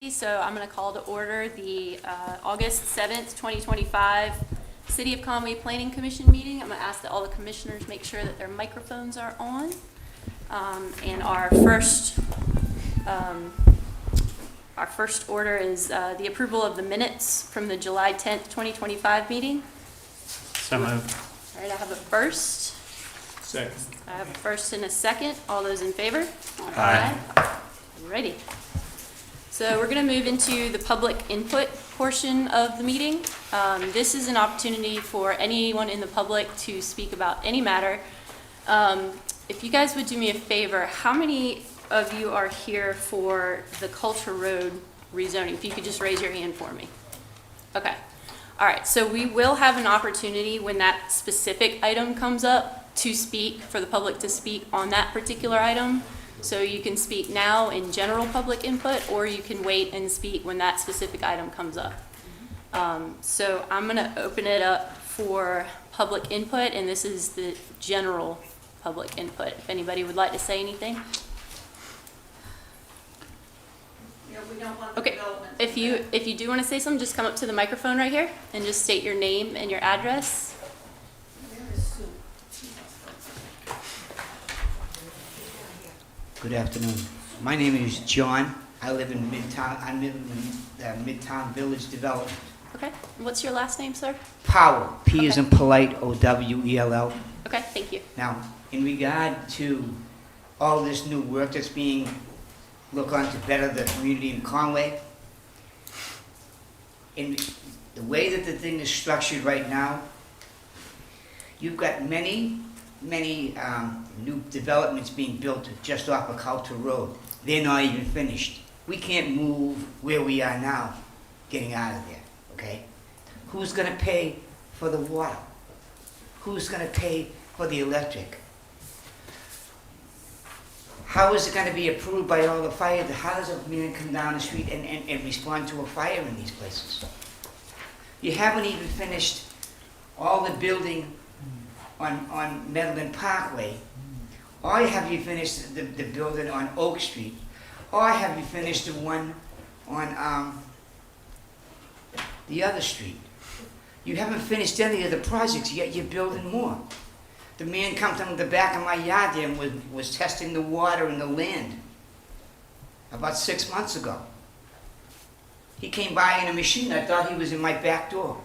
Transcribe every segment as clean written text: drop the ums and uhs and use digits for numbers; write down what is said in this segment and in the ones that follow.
So I'm going to call to order the August 7th, 2025 City of Conway Planning Commission meeting. I'm going to ask that all the commissioners make sure that their microphones are on. And our first order is the approval of the minutes from the July 10th, 2025 meeting. So moved. All right, I have a first. Second. I have a first and a second. All those in favor? Aye. Ready. So we're going to move into the public input portion of the meeting. This is an opportunity for anyone in the public to speak about any matter. If you guys would do me a favor, how many of you are here for the Culture Road rezoning? If you could just raise your hand for me. Okay. All right. So we will have an opportunity when that specific item comes up to speak, for the public to speak on that particular item. So you can speak now in general public input, or you can wait and speak when that specific item comes up. So I'm going to open it up for public input, and this is the general public input. If anybody would like to say anything. Yeah, we don't want the Okay, development. if you do want to say something, just come up to the microphone right here and just state your name and your address. Where is Sue? Good afternoon. My name is John. I live in Midtown. I live in the Midtown Village Development. Okay, what's your last name, sir? Powell, P as Okay. in polite, O-W-E-L-L. Okay, thank you. Now, in regard to all this new work that's being looked on to better the community in Conway, in the way that the thing is structured right now, you've got many new developments being built just off of Culture Road. They're not even finished. We can't move where we are now, getting out of there, okay? Who's gonna pay for the water? Who's gonna pay for the electric? How is it gonna be approved by all the fire? How does a man come down the street and respond to a fire in these places? You haven't even finished all the building on Medlin Parkway, or have you finished the building on Oak Street, or have you finished the one on the other street? You haven't finished any of the projects, yet you're building more. The man comes on the back of my yard there and was testing the water in the land about 6 months ago. He came by in a machine. I thought he was in my back door.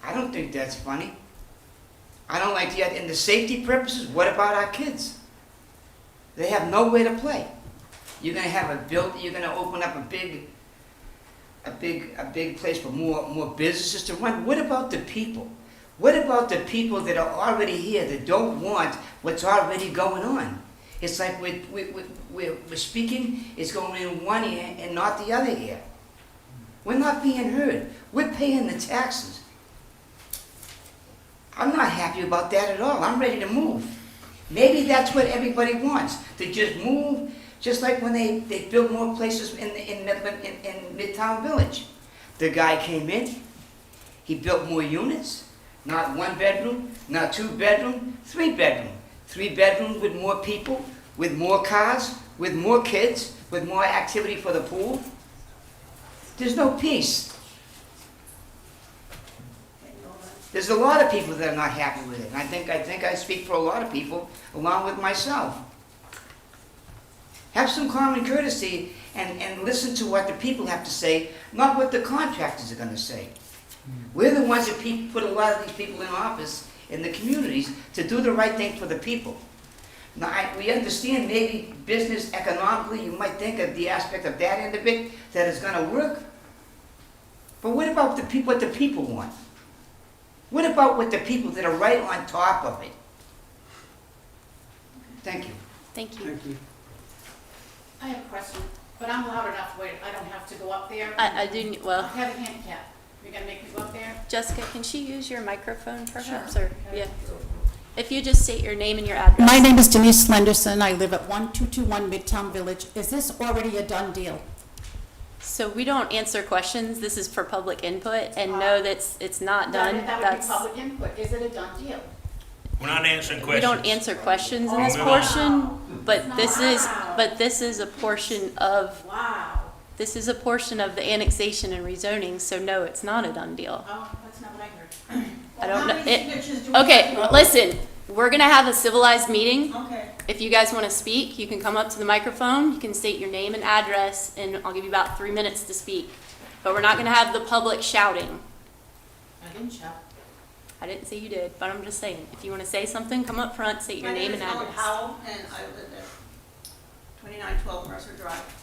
I don't think that's funny. I don't like the idea. And the safety purposes, what about our kids? They have nowhere to play. You're gonna have you're gonna open up a big place for more businesses to run. What about the people? What about the people that are already here that don't want what's already going on? It's like we're speaking, it's going in one ear and not the other ear. We're not being heard. We're paying the taxes. I'm not happy about that at all. I'm ready to move. Maybe that's what everybody wants, to just move, just like when they built more places in Midtown Village. The guy came in, he built more units, not 1 bedroom, not 2 bedroom, 3 bedroom. 3 bedrooms with more people, with more cars, with more kids, with more activity for the pool. There's no peace. There's a lot of people that are not happy with it, and I think I speak for a lot of people, along with myself. Have some common courtesy and listen to what the people have to say, not what the contractors are going to say. We're the ones that put a lot of these people in office in the communities to do the right thing for the people. Now, we understand maybe business economically, you might think of the aspect of that end of it, that it's going to work. But what about what the people want? What about what the people that are right on top of it? Thank you. Thank you. I have a question, but I'm loud enough where I don't have to go up there. I do, I well, have a handicap. You're gonna make me go up there? Jessica, can she use your microphone perhaps? Sure. Or, yeah. If you just state your name and your address. My name is Denise Slenderson. I live at 1221 Midtown Village. Is this already a done deal? So we don't answer questions. This is for public input, and no, it's not done. That would be public input. Is it a done deal? We're not answering We questions. don't answer questions in this Oh, portion, but Wow. this is a portion of Wow. This is a portion of the annexation and rezoning, so no, it's not a done deal. Oh, that's not what I heard. I don't Well, know. how many signatures do we Okay, have to go? listen, we're gonna have a civilized meeting. Okay. If you guys wanna speak, you can come up to the microphone, you can state your name and address, and I'll give you about 3 minutes to speak. But we're not gonna have the public shouting. I didn't shout. I didn't say you did, but I'm just saying, if you wanna say something, come up front, state your name and My name is address. Ellen Powell, and I live at 2912 Mercer Drive.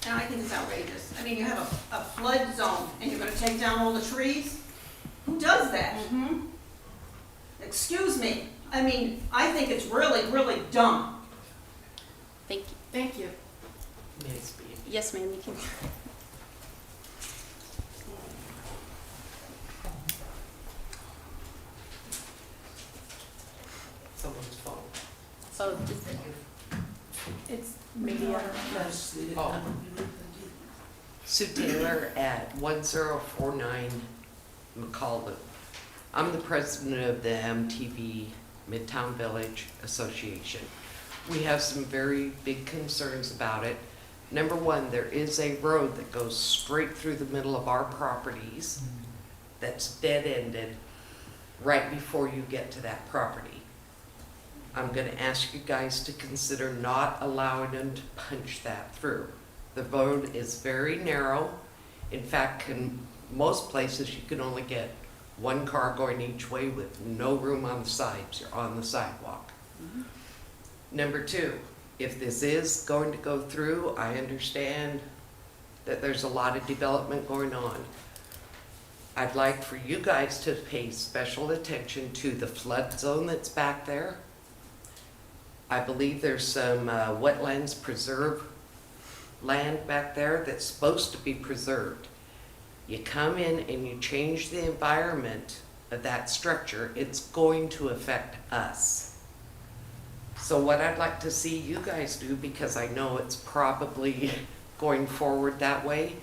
And I think it's outrageous. I mean, you have a flood zone, and you're gonna take down all the trees? Who does that? Mm-hmm. Excuse me. I mean, I think it's really, really dumb. Thank you. Thank you. Yes, ma'am, you can. Someone's phone. Oh, just- It's media. Oh. Sue Taylor at 1049 McCall. I'm the president of the MTV Midtown Village Association. We have some very big concerns about it. Number one, there is a road that goes straight through the middle of our properties that's dead-ended right before you get to that property. I'm gonna ask you guys to consider not allowing them to punch that through. The road is very narrow. In fact, in most places, you can only get one car going each way with no room on the sides. You're on the sidewalk. Number two, if this is going to go through, I understand that there's a lot of development going on. I'd like for you guys to pay special attention to the flood zone that's back there. I believe there's some wetlands preserve land back there that's supposed to be preserved. You come in and you change the environment of that structure, it's going to affect us. So what I'd like to see you guys do, because I know it's probably going forward that way,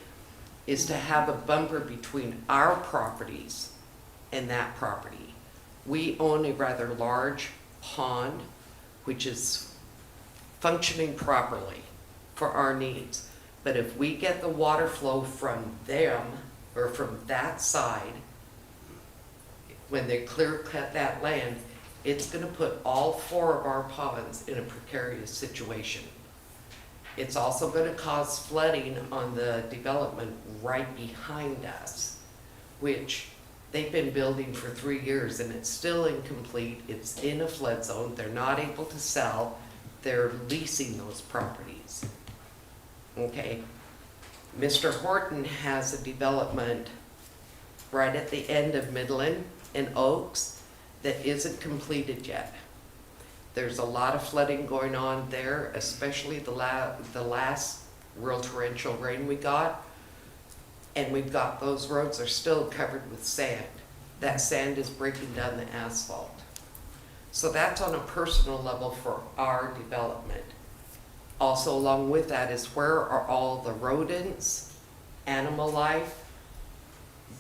is to have a bumper between our properties and that property. We own a rather large pond, which is functioning properly for our needs. But if we get the water flow from them, or from that side, when they clear cut that land, it's gonna put all 4 of our ponds in a precarious situation. It's also gonna cause flooding on the development right behind us, which they've been building for 3 years and it's still incomplete. It's in a flood zone. They're not able to sell. They're leasing those properties. Okay? Mr. Horton has a development right at the end of Midland and Oaks that isn't completed yet. There's a lot of flooding going on there, especially the last real torrential rain we got. And we've got, those roads are still covered with sand. That sand is breaking down the asphalt. So that's on a personal level for our development. Also along with that is, where are all the rodents, animal life?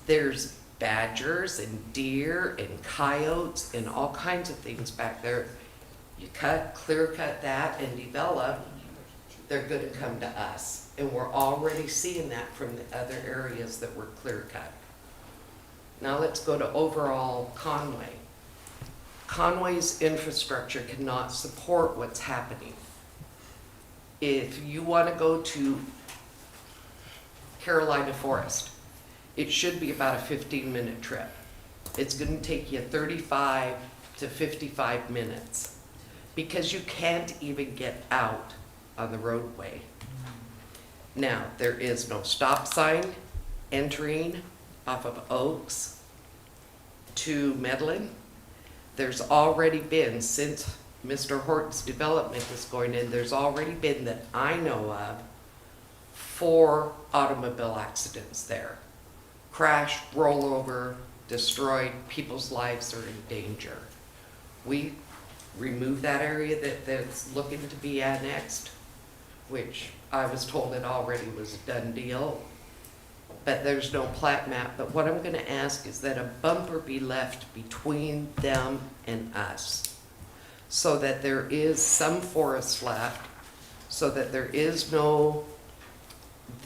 There's badgers and deer and coyotes and all kinds of things back there. You clear cut that and develop, they're gonna come to us. And we're already seeing that from the other areas that were clear cut. Now let's go to overall Conway. Conway's infrastructure cannot support what's happening. If you want to go to Carolina Forest, it should be about a 15-minute trip. It's going to take you 35 to 55 minutes because you can't even get out on the roadway. Now, there is no stop sign entering off of Oaks to Medlin. There's already been, since Mr. Horton's development is going in, there's already been, that I know of, 4 automobile accidents there. Crashed, rollover, destroyed, people's lives are in danger. We removed that area that's looking to be annexed, which I was told it already was a done deal, but there's no plat map. But what I'm gonna ask is that a bumper be left between them and us, so that there is some forest left, so that there is no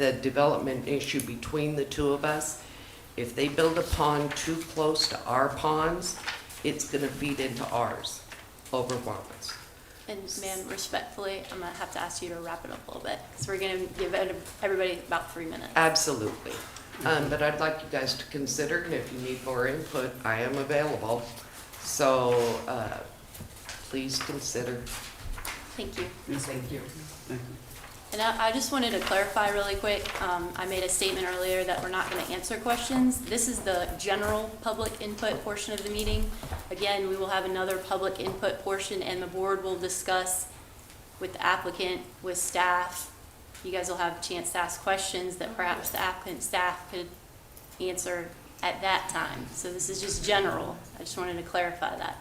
the development issue between the two of us. If they build a pond too close to our ponds, it's gonna feed into ours over Wallace. And ma'am, respectfully, I'm gonna have to ask you to wrap it up a little bit, because we're gonna give everybody about 3 minutes. Absolutely. But I'd like you guys to consider, and if you need more input, I am available. So, please consider. Thank you. Thank you. And I just wanted to clarify really quick, I made a statement earlier that we're not gonna answer questions. This is the general public input portion of the meeting. Again, we will have another public input portion, and the board will discuss with the applicant, with staff. You guys will have a chance to ask questions that perhaps the applicant staff could answer at that time. So this is just general. I just wanted to clarify that.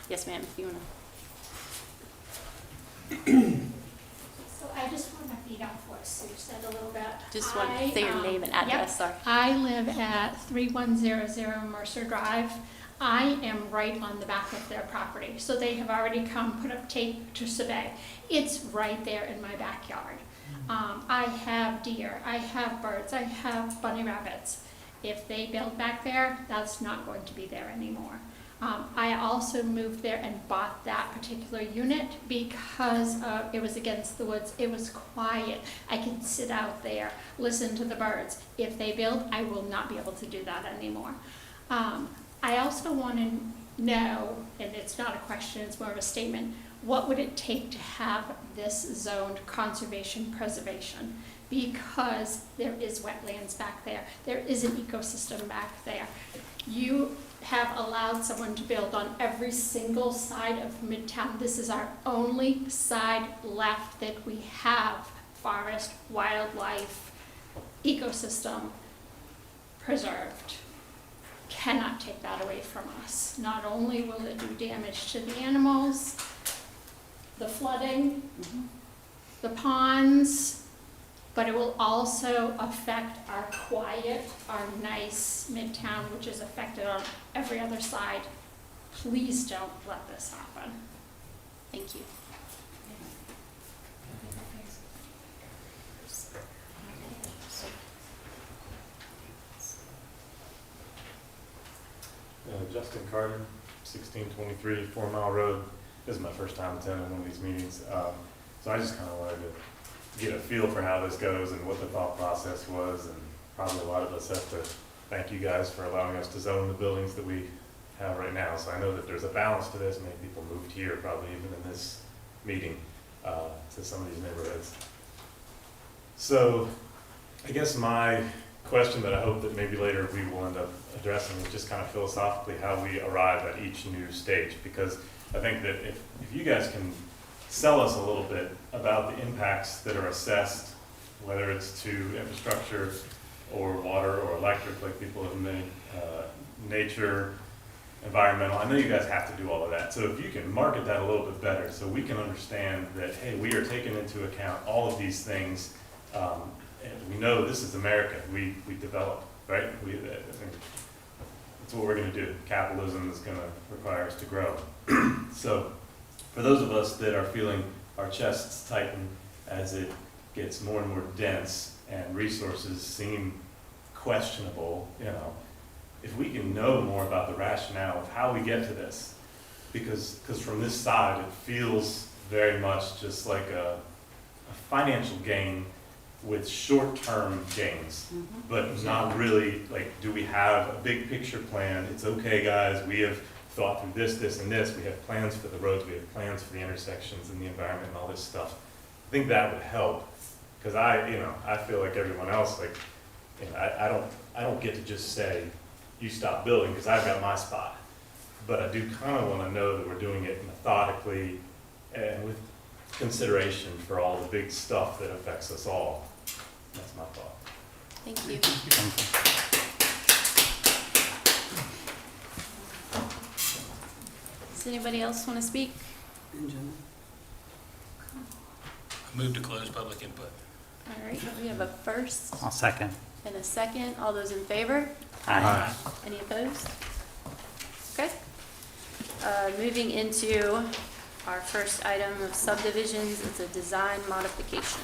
Yes, ma'am, if you wanna. So I just want to feed off what Sue said a little bit. Just want to say your name and address, sorry. I live at 3100 Mercer Drive. I am right on the back of their property, so they have already come, put up tape to survey. It's right there in my backyard. I have deer, I have birds, I have bunny rabbits. If they build back there, that's not going to be there anymore. I also moved there and bought that particular unit because it was against the woods. It was quiet. I could sit out there, listen to the birds. If they build, I will not be able to do that anymore. I also want to know, and it's not a question, it's more of a statement, what would it take to have this zoned conservation preservation? Because there is wetlands back there. There is an ecosystem back there. You have allowed someone to build on every single side of Midtown. This is our only side left that we have forest, wildlife, ecosystem preserved. Cannot take that away from us. Not only will it do damage to the animals, the flooding, the ponds, but it will also affect our quiet, our nice Midtown, which is affected on every other side. Please don't let this happen. Thank you. Justin Carter, 1623 4 Mile Road. This is my first time attending one of these meetings. So I just kind of wanted to get a feel for how this goes and what the thought process was, and probably a lot of us have to thank you guys for allowing us to zone the buildings that we have right now. So I know that there's a balance to this. Many people moved here, probably even in this meeting, to some of these neighborhoods. So I guess my question that I hope that maybe later we will end up addressing is just kind of philosophically how we arrive at each new stage, because I think that if you guys can sell us a little bit about the impacts that are assessed, whether it's to infrastructure or water or electric, like people have made, nature, environmental. I know you guys have to do all of that. So if you can market that a little bit better so we can understand that, hey, we are taking into account all of these things. And we know this is America. We develop, right? That's what we're going to do. Capitalism is going to require us to grow. So for those of us that are feeling our chests tighten as it gets more and more dense and resources seem questionable, if we can know more about the rationale of how we get to this, because from this side it feels very much just like a financial gain with short-term gains, but not really, like, do we have a big picture plan? It's okay, guys, we have thought through this, this, and this. We have plans for the roads, we have plans for the intersections and the environment and all this stuff. I think that would help, because I feel like everyone else, like, I don't get to just say, you stop building, because I've got my spot. But I do kind of want to know that we're doing it methodically and with consideration for all the big stuff that affects us all. That's my thought. Thank you. Does anybody else want to speak? Move to close public input. All right, we have a first I'll second. and a second. All those in favor? Aye. Any opposed? Okay. Moving into our first item of subdivisions, it's a design modification.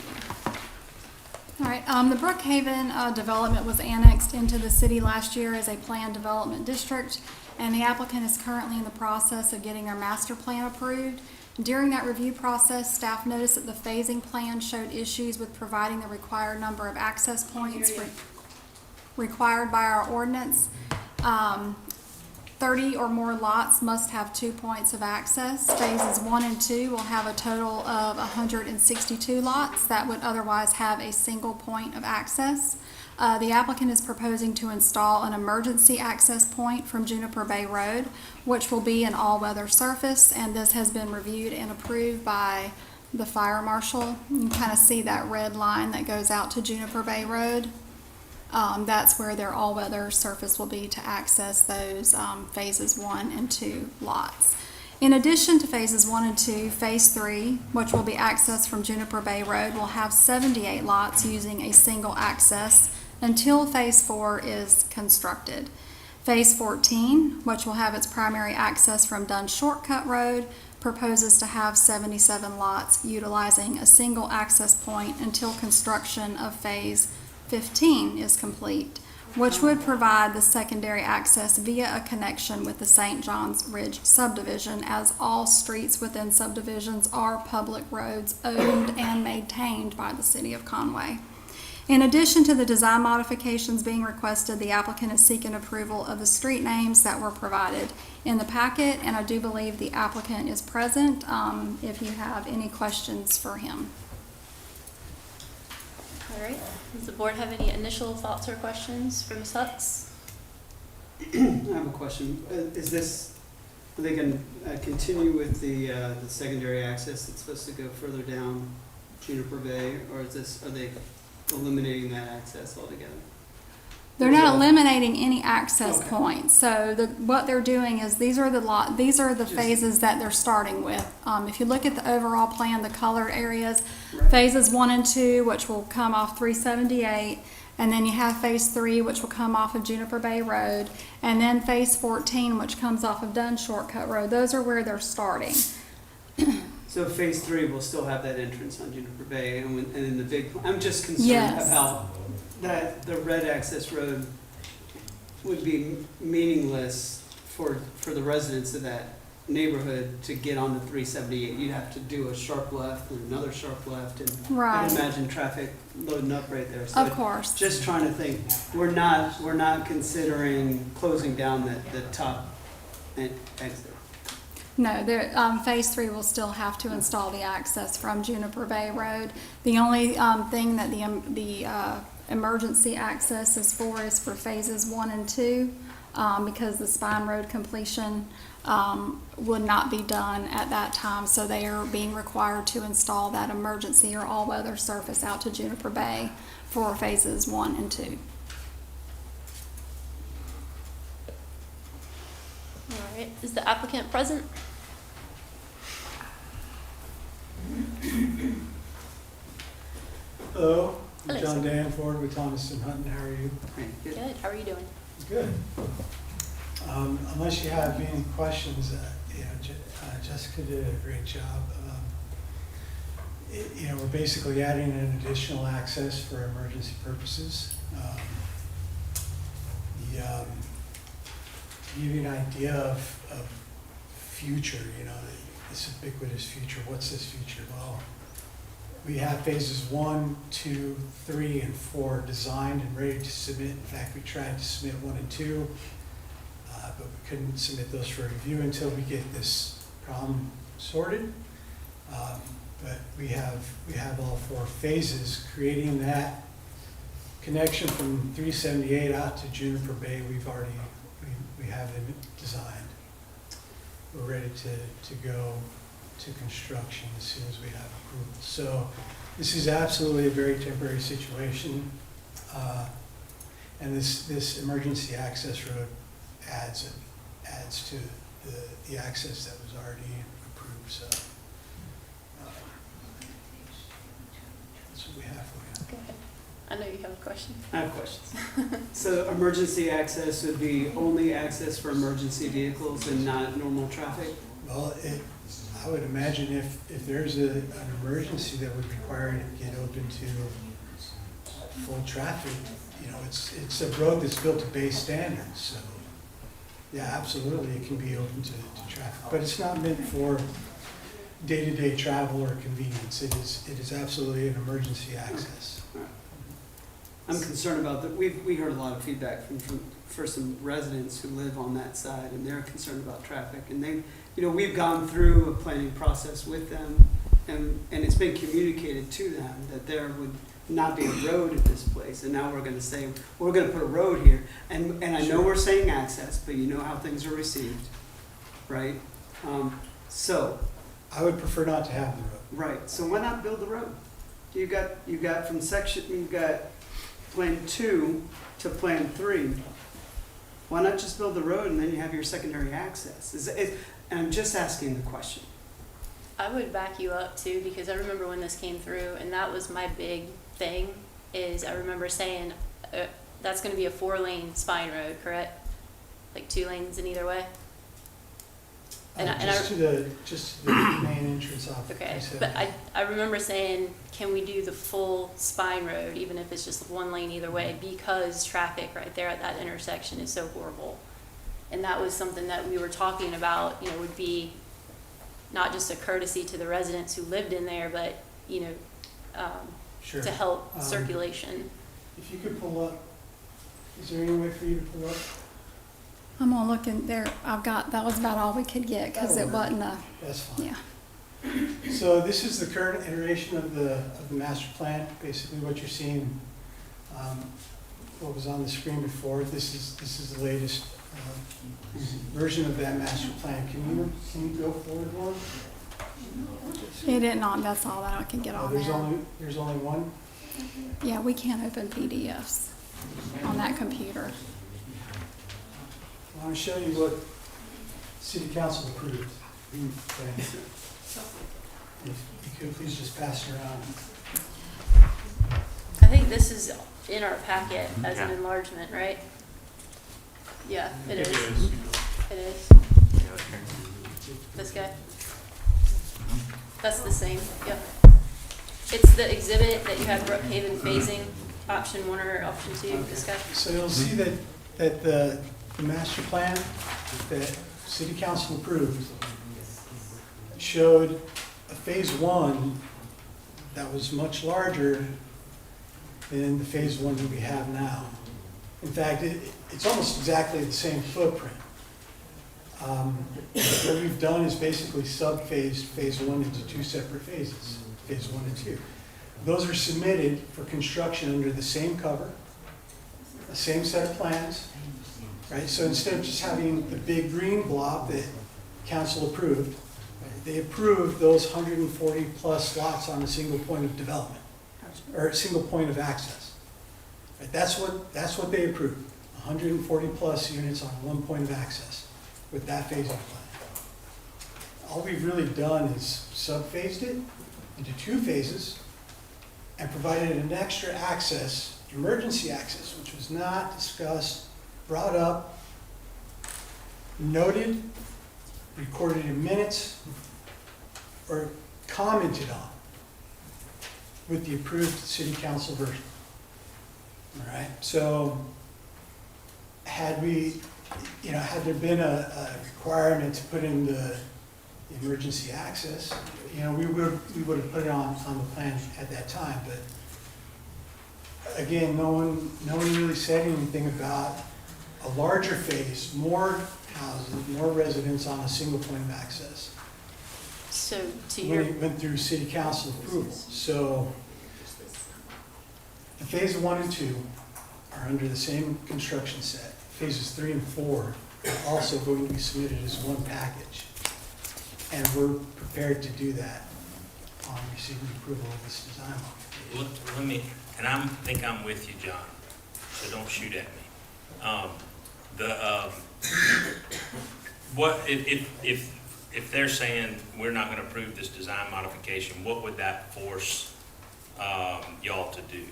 All right, the Brookhaven development was annexed into the city last year as a planned development district, and the applicant is currently in the process of getting our master plan approved. During that review process, staff noticed that the phasing plan showed issues with providing the required number of access points required by our ordinance. 30 or more lots must have 2 points of access. Phases 1 and 2 will have a total of 162 lots that would otherwise have a single point of access. The applicant is proposing to install an emergency access point from Juniper Bay Road, which will be an all-weather surface, and this has been reviewed and approved by the fire marshal. You can kind of see that red line that goes out to Juniper Bay Road. That's where their all-weather surface will be to access those phases 1 and 2 lots. In addition to phases 1 and 2, phase 3, which will be accessed from Juniper Bay Road, will have 78 lots using a single access until phase 4 is constructed. Phase 14, which will have its primary access from Dunn Shortcut Road, proposes to have 77 lots utilizing a single access point until construction of phase 15 is complete, which would provide the secondary access via a connection with the St. John's Ridge subdivision, as all streets within subdivisions are public roads owned and maintained by the city of Conway. In addition to the design modifications being requested, the applicant is seeking approval of the street names that were provided in the packet, and I do believe the applicant is present if you have any questions for him. All right, does the board have any initial thoughts or questions for Ms. Hutz? I have a question. Are they going to continue with the secondary access that's supposed to go further down Juniper Bay, or are they eliminating that access altogether? They're not eliminating any access points. So what they're doing is these are the phases that they're starting with. If you look at the overall plan, the colored areas, phases 1 and 2, which will come off 378, and then you have phase 3, which will come off of Juniper Bay Road, and then phase 14, which comes off of Dunn Shortcut Road. Those are where they're starting. So phase 3 will still have that entrance on Juniper Bay, and in the big, I'm just concerned about that the red access road would be meaningless for the residents of that neighborhood to get on the 378. You'd have to do a sharp left and another sharp left, and I can imagine traffic loading up right there. So of course. Just trying to think, we're not considering closing down the top exit. No, phase 3 will still have to install the access from Juniper Bay Road. The only thing that the emergency access is for phases 1 and 2, because the Spine Road completion would not be done at that time, so they are being required to install that emergency or all-weather surface out to Juniper Bay for phases 1 and 2. All right, is the applicant present? Hello, I'm Hello, John sir. Danford with Thomas & Hutton. How are you? Good, how are you doing? Good. Unless you have any questions, Jessica did a great job. We're basically adding an additional access for emergency purposes. To give you an idea of future, this ubiquitous future, what's this future? Well, we have phases 1, 2, 3, and 4 designed and ready to submit. In fact, we tried to submit 1 and 2, but we couldn't submit those for review until we get this problem sorted. But we have all 4 phases, creating that connection from 378 out to Juniper Bay. We have them designed. We're ready to go to construction as soon as we have approval. So this is absolutely a very temporary situation. And this emergency access road adds to the access that was already approved. So that's what we have for you. Okay. I know you have a question. I have questions. So emergency access would be only access for emergency vehicles and not normal traffic? Well, I would imagine if there's an emergency that would require it to get open to full traffic, you know, it's a road that's built to base standards, so, yeah, absolutely, it can be open to traffic. But it's not meant for day-to-day travel or convenience. It is absolutely an emergency access. I'm concerned about that. We heard a lot of feedback for some residents who live on that side, and they're concerned about traffic. And they, you know, we've gone through a planning process with them, and it's been communicated to them that there would not be a road at this place. And now we're gonna say, we're gonna put a road here. And I know we're saying access, but you know how things are received, right? So, I would prefer not to have the road. right, so why not build the road? You got from section, you've got Plan 2 to Plan 3. Why not just build the road and then you have your secondary access? And I'm just asking the question. I would back you up too, because I remember when this came through, and that was my big thing, is I remember saying, that's gonna be a 4-lane spine road, correct? Like 2 lanes in either way? Just to the main entrance off. Okay, 370. but I remember saying, can we do the full spine road, even if it's just 1 lane either way, because traffic right there at that intersection is so horrible. And that was something that we were talking about, you know, would be not just a courtesy to the residents who lived in there, but, you know, Sure. to help circulation. If you could pull up, is there any way for you to pull up? I'm gonna look in there, that was about all we could get, because it wasn't a, That's fine. yeah. So this is the current iteration of the master plan. Basically what you're seeing, what was on the screen before, this is the latest version of that master plan. Can you go forward one? It didn't on, that's all that I could get on There's there. only one? Yeah, we can't open PDFs on that computer. I want to show you what city council approved. Okay. If you could please just pass it around. I think this is in our packet as an enlargement, right? Yeah, it is. It is. This guy? That's the same, yep. It's the exhibit that you have Brookhaven phasing, option 1 or option 2, this guy. So you'll see that the master plan that city council approved showed a phase 1 that was much larger than the phase 1 that we have now. In fact, it's almost exactly the same footprint. What we've done is basically sub-phased phase 1 into 2 separate phases, phase 1 and 2. Those are submitted for construction under the same cover, the same set of plans, right? So instead of just having the big green blob that council approved, they approved those 140 plus lots on a single point of development, or a single point of access. Right? That's what they approved, 140 plus units on 1 point of access with that phasing plan. All we've really done is sub-phased it into 2 phases and provided an extra access, emergency access, which was not discussed, brought up, noted, recorded in minutes, or commented on with the approved city council version. All right, so had there been a requirement to put in the emergency access, we would have put it on the plan at that time. But again, no one really said anything about a larger phase, more houses, more residents on a single point of access. So to When your, it went through city council approval. So the phase 1 and 2 are under the same construction set. Phases 3 and 4 are also going to be submitted as one package. And we're prepared to do that on receiving approval of this design modification. Let me, and I think I'm with you, John, so don't shoot at me. What, if they're saying we're not gonna approve this design modification, what would that force, y'all to do?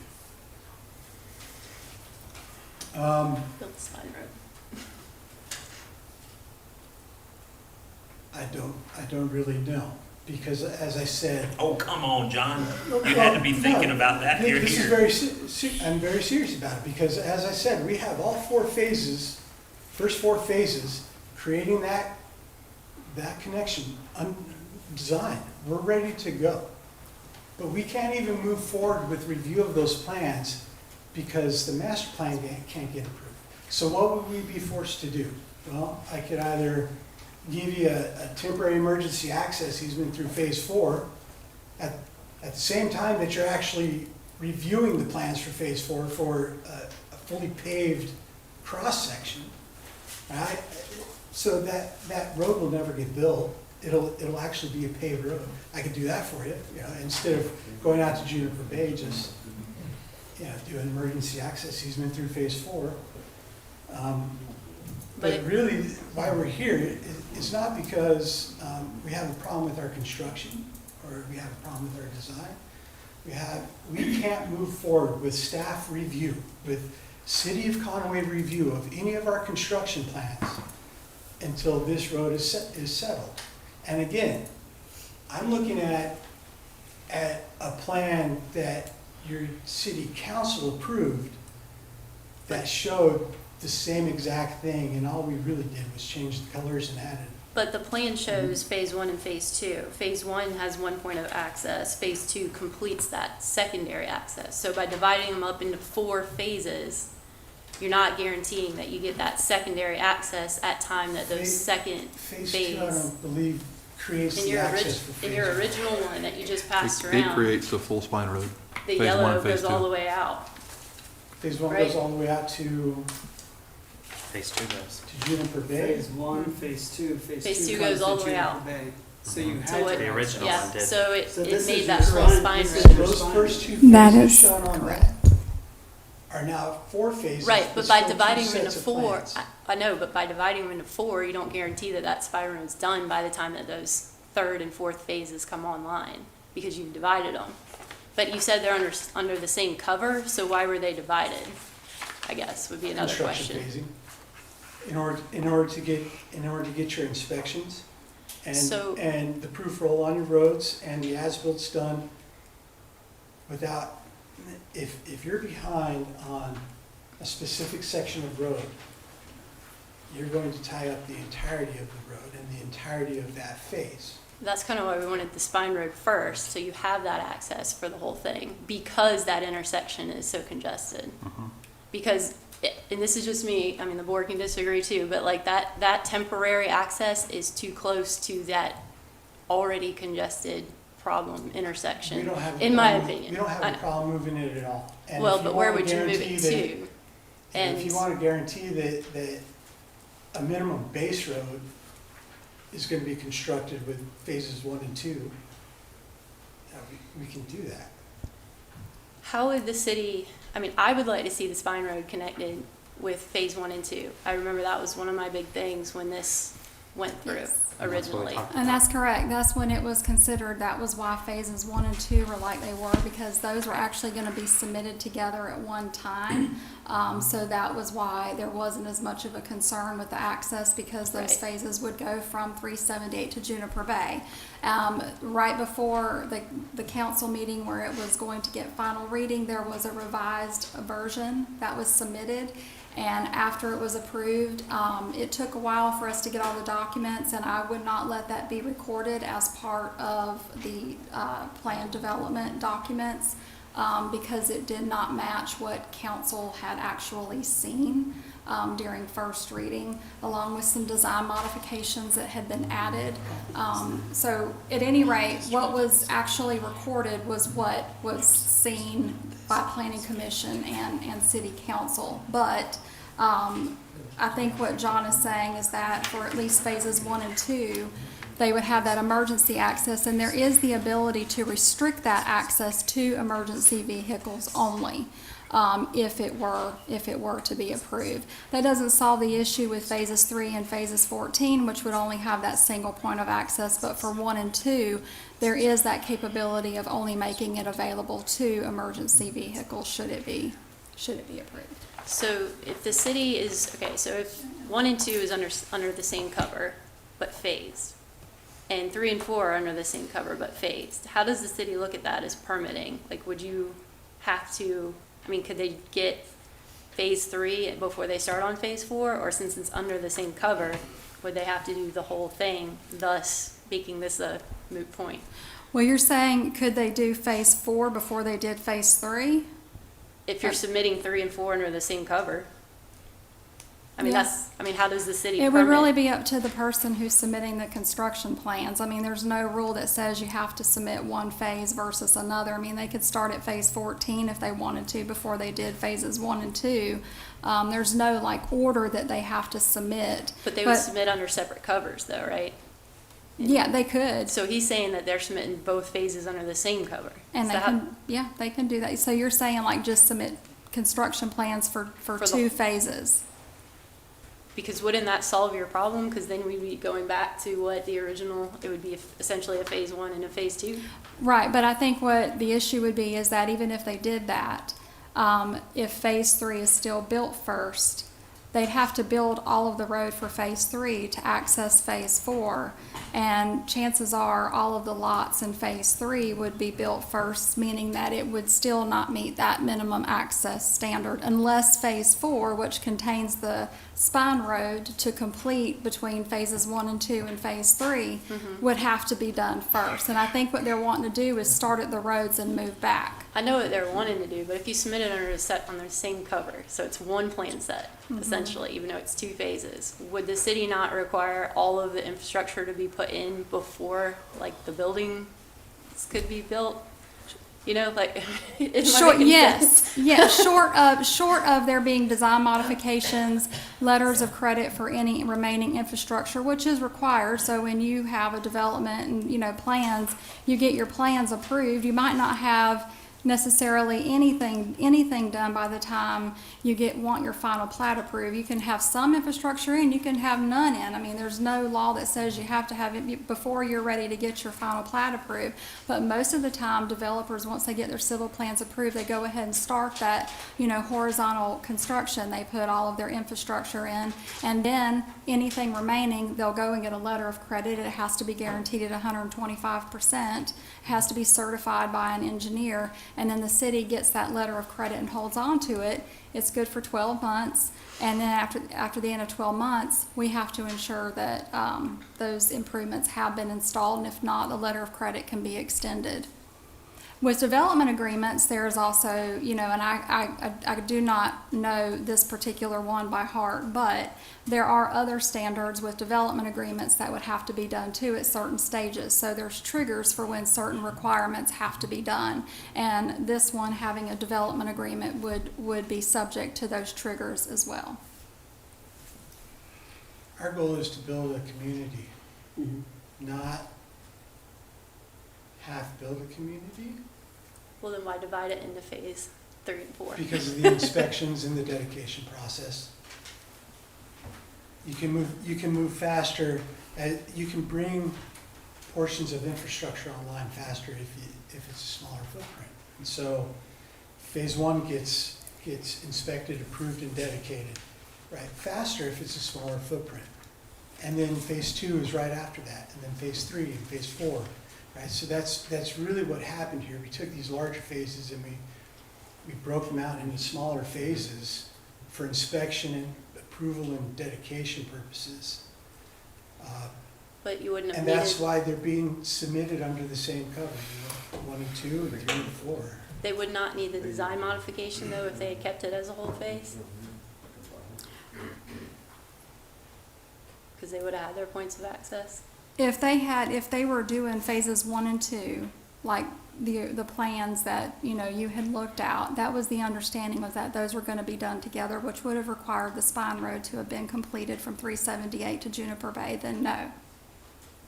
build the spine road. I don't really know. because as I said. Oh, come on, John. You had to be thinking about that. You're This is here. I'm very serious about it, because as I said, we have all 4 phases, first 4 phases, creating that connection, designed. We're ready to go. But we can't even move forward with review of those plans because the master plan can't get approved. So what would we be forced to do? Well, I could either give you a temporary emergency access easement through phase 4 at the same time that you're actually reviewing the plans for phase 4 for a fully paved cross-section, right? So that road will never get built. It'll actually be a paved road. I could do that for you, instead of going out to Juniper Bay, just, do an emergency access easement through phase 4. But really, why we're here is not because we have a problem with our construction or we have a problem with our design. We can't move forward with staff review, with City of Conway review of any of our construction plans until this road is settled. And again, I'm looking at a plan that your city council approved that showed the same exact thing, and all we really did was change the colors and added. But the plan shows phase 1 and phase 2. Phase 1 has 1 point of access. Phase 2 completes that secondary access. So by dividing them up into 4 phases, you're not guaranteeing that you get that secondary access at time that those second Phase phase. 2, I don't believe, creates In the your, access for phase in your 1. original one that you just passed It around, creates the full spine road. the phase 1 yellow and phase goes all 2. the way out. Phase 1 right? goes all the way out to Phase 2 goes. Juniper Bay. Phase 1, phase 2, phase 2 Phase 2 comes goes all to the way Juniper out. Bay. So you So had what- to. The original Yeah, one did. so it So this made is that your full front, spine this road. is your Those spine first road. 2 That phases is shown on correct. that are now 4 phases. Right, but with by still 2 dividing them into sets of 4, plans. I know, but by dividing them into 4, you don't guarantee that that spine road's done by the time that those 3rd and 4th phases come online, because you've divided them. But you said they're under the same cover, so why were they divided? I guess would be another Construction question. phasing. In order to get your inspections So- and the proof roll on your roads and the as-bills done without, if you're behind on a specific section of road, you're going to tie up the entirety of the road and the entirety of that phase. That's kind of why we wanted the spine road first, so you have that access for the whole thing, because that intersection is so congested. Because, and this is just me, I mean, the board can disagree too, but like that temporary access is too close to that already congested problem We intersection, don't have a in my problem- opinion. We don't have I a know. problem moving it at all. And Well, if you but where wanna would you move guarantee it that- to? And if you And- want to guarantee that a minimum base road is going to be constructed with phases 1 and 2, we can do that. How would the city, I mean, I would like to see the spine road connected with phase 1 and 2. I remember that was one of my big things when this went through Yes. originally. And that's correct. That's when it was considered, that was why phases 1 and 2 were like they were, because those were actually gonna be submitted together at one time. So that was why there wasn't as much of a concern with the access, because those Right. phases would go from 378 to Juniper Bay. Right before the council meeting where it was going to get final reading, there was a revised version that was submitted. And after it was approved, it took a while for us to get all the documents, and I would not let that be recorded as part of the plan development documents, because it did not match what council had actually seen during first reading, along with some design modifications that had been added. So at any rate, what was actually recorded was what was seen by planning commission and city council. But I think what John is saying is that for at least phases 1 and 2, they would have that emergency access, and there is the ability to restrict that access to emergency vehicles only, if it were to be approved. That doesn't solve the issue with phases 3 and phases 14, which would only have that single point of access, but for 1 and 2, there is that capability of only making it available to emergency vehicles should it be approved. So if the city is, okay, so if 1 and 2 is under the same cover, but phased, and 3 and 4 are under the same cover but phased. How does the city look at that as permitting? Like, would you have to, I mean, could they get phase 3 before they start on phase 4? Or since it's under the same cover, would they have to do the whole thing, thus making this a moot point? Well, you're saying, could they do phase 4 before they did phase 3? If you're submitting 3 and 4 under the same cover? I mean, Yeah. how does the city It permit? would really be up to the person who's submitting the construction plans. I mean, there's no rule that says you have to submit one phase versus another. I mean, they could start at phase 14 if they wanted to before they did phases 1 and 2. There's no like order that they have to submit. But they would submit under separate covers though, right? Yeah, they could. So he's saying that they're submitting both phases under the same cover. And Is they that- can, yeah, they can do that. So you're saying like just submit construction plans for the- 2 phases? Because wouldn't that solve your problem? Because then we'd be going back to what the original, it would be essentially a phase 1 and a phase 2. Right, but I think what the issue would be is that even if they did that, if phase 3 is still built first, they'd have to build all of the road for phase 3 to access phase 4. And chances are all of the lots in phase 3 would be built first, meaning that it would still not meet that minimum access standard unless phase 4, which contains the spine road to complete between phases 1 and 2 and phase 3, would have to be done first. And I think what they're wanting to do is start at the roads and move back. I know what they're wanting to do, but if you submit it under a set on the same cover, so it's one plan set, essentially, even though it's 2 phases, would the city not require all of the infrastructure to be put in before, like, the buildings could be built? You know, like, Short, yes, yes. Short of there being design modifications, letters of credit for any remaining infrastructure, which is required. So when you have a development and plans, you get your plans approved. You might not have necessarily anything done by the time you want your final plat approved. You can have some infrastructure in, you can have none in. I mean, there's no law that says you have to have it before you're ready to get your final plat approved. But most of the time, developers, once they get their civil plans approved, they go ahead and start that, horizontal construction. They put all of their infrastructure in, and then anything remaining, they'll go and get a letter of credit. It has to be guaranteed at 125%. It has to be certified by an engineer. And then the city gets that letter of credit and holds on to it. It's good for 12 months. And then after the end of 12 months, we have to ensure that those improvements have been installed. And if not, the letter of credit can be extended. With development agreements, there's also, and I do not know this particular one by heart, but there are other standards with development agreements that would have to be done too at certain stages. So there's triggers for when certain requirements have to be done. And this one, having a development agreement, would be subject to those triggers as well. Our goal is to build a community, not half build a community. Well, then why divide it into phase 3 and 4? Because of the inspections and the dedication process. You can move faster. You can bring portions of infrastructure online faster if it's a smaller footprint. And so, phase 1 gets inspected, approved, and dedicated, right? Faster if it's a smaller footprint. And then phase 2 is right after that, and then phase 3 and phase 4. Right, so that's really what happened here. We took these larger phases and we broke them out into smaller phases for inspection and approval and dedication purposes. But you wouldn't have And needed, that's why they're being submitted under the same cover, 1 and 2 and 3 and 4. they would not need the design modification though if they had kept it as a whole phase? Because they would have had their points of access. If they were doing phases 1 and 2, like the plans that you had looked at, that was the understanding, was that those were going to be done together, which would have required the spine road to have been completed from 378 to Juniper Bay. Then no.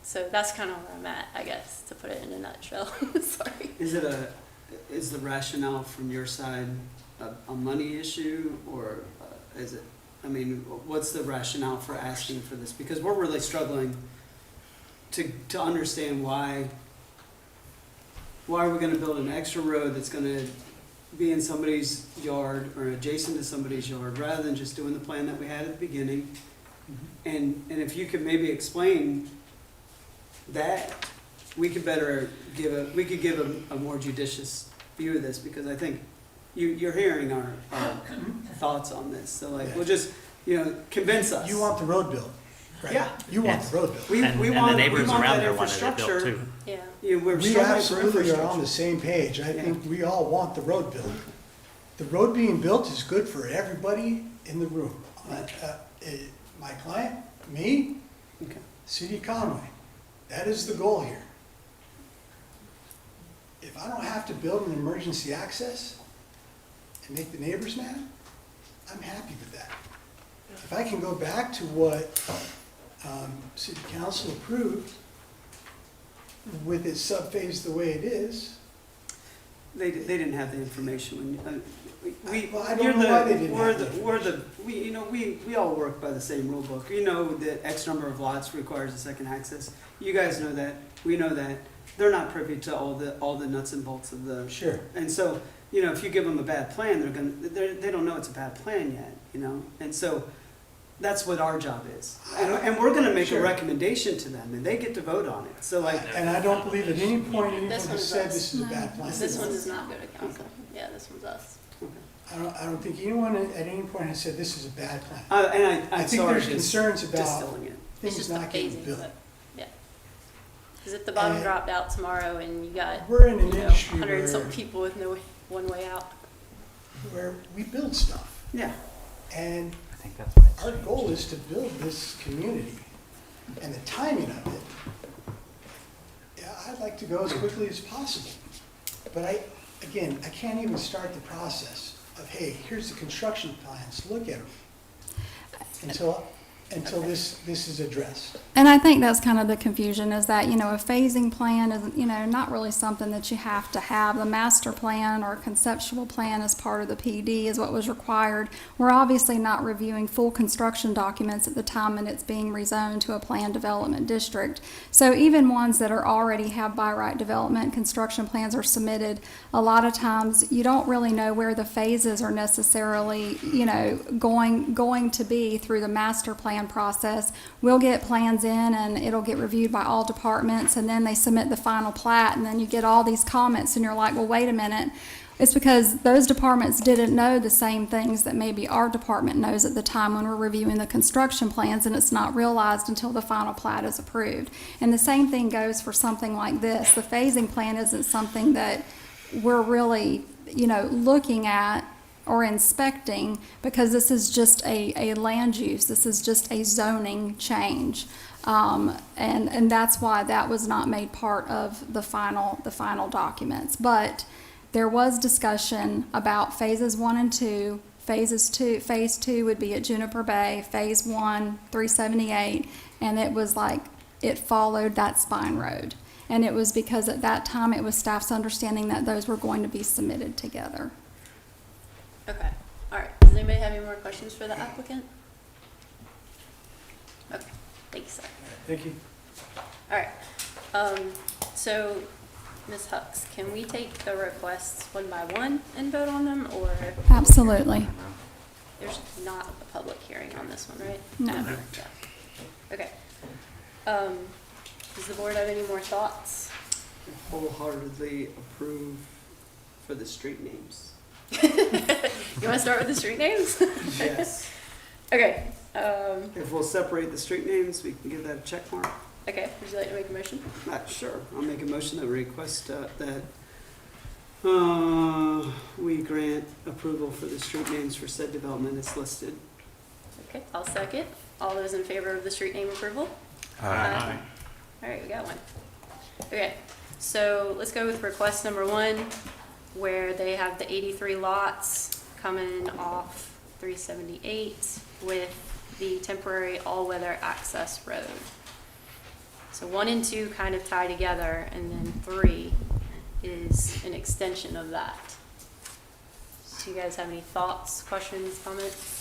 So that's kind of where I'm at, I guess, to put it in a nutshell. Sorry. Is the rationale from your side a money issue, or is it, what's the rationale for asking for this? Because we're really struggling to understand why are we gonna build an extra road that's gonna be in somebody's yard or adjacent to somebody's yard, rather than just doing the plan that we had at the beginning? And if you could maybe explain that, we could give a more judicious view of this, because I think you're hearing our thoughts on this, so like, we'll just, convince us. You want the road built, right? Yeah. You want Yes. the road built. We And the want neighbors around that there wanted it built infrastructure. too. Yeah. We're We struggling for absolutely are on infrastructure. the same page. I think we all want the road built. The road being built is good for everybody in the room. My client, me, Okay. City of Conway. That is the goal here. If I don't have to build an emergency access and make the neighbors mad, I'm happy with that. If I can go back to what City Council approved with its subphase the way it is, They didn't have the information when, Well, I don't know why they didn't have we all work by the same rule book. You know that X number of lots requires a second access. You guys know that, we know that. They're not privy to all the nuts and bolts of the, sure. and so, if you give them a bad plan, they don't know it's a bad plan yet, and so that's what our job is. And we're gonna make a Sure. recommendation to them, and they get to vote on it, so like. And I don't believe at any point anyone This has one's said us. this is a bad plan. This one does not go to council. Yeah, this one's us. I don't think anyone at any point has said this is a bad plan. And I I'm think sorry, there's just concerns about distilling it. It's things just the not getting phasing, built. but, yeah. Because if the bottom And- dropped out tomorrow and you got, We're in an industry 100 and some where, people with no one way out. where we build stuff. Yeah. And I think that's why it's our changed. goal is to build this community. And the timing of it, yeah, I'd like to go as quickly as possible. But I can't even start the process of, hey, here's the construction plans, look at them. Until this is addressed. And I think that's kind of the confusion, is that, a phasing plan is, not really something that you have to have. The master plan or conceptual plan as part of the PD is what was required. We're obviously not reviewing full construction documents at the time that it's being rezoned to a planned development district. So even ones that are already have by right development, construction plans are submitted, a lot of times you don't really know where the phases are necessarily, going to be through the master plan process. We'll get plans in and it'll get reviewed by all departments, and then they submit the final plat, and then you get all these comments and you're like, well, wait a minute. It's because those departments didn't know the same things that maybe our department knows at the time when we're reviewing the construction plans, and it's not realized until the final plat is approved. And the same thing goes for something like this. The phasing plan isn't something that we're really, looking at or inspecting, because this is just a land use, this is just a zoning change. And that's why that was not made part of the final documents. But there was discussion about phases 1 and 2. Phase 2 would be at Juniper Bay, phase 1, 378, and it was like, it followed that spine road. And it was because at that time it was staff's understanding that those were going to be submitted together. Okay, all right. Does anybody have any more questions for the applicant? Okay, thank you, sir. Thank you. All right, so, Ms. Hux, can we take the requests one by one and vote on them, or? Absolutely. There's not a public hearing on this one, right? No. Yeah. Okay. Does the board have any more thoughts? Wholeheartedly approve for the street names. You want to start with the street names? Yes. Okay, If we'll separate the street names, we can give that a check mark. okay, would you like to make a motion? Sure, I'll make a motion that we request that we grant approval for the street names for said development as listed. Okay, I'll second. All those in favor of the street name approval? Aye. All right, we got one. Okay, so let's go with request number 1, where they have the 83 lots coming off 378 with the temporary all-weather access road. So 1 and 2 kind of tie together, and then 3 is an extension of that. Do you guys have any thoughts, questions, comments?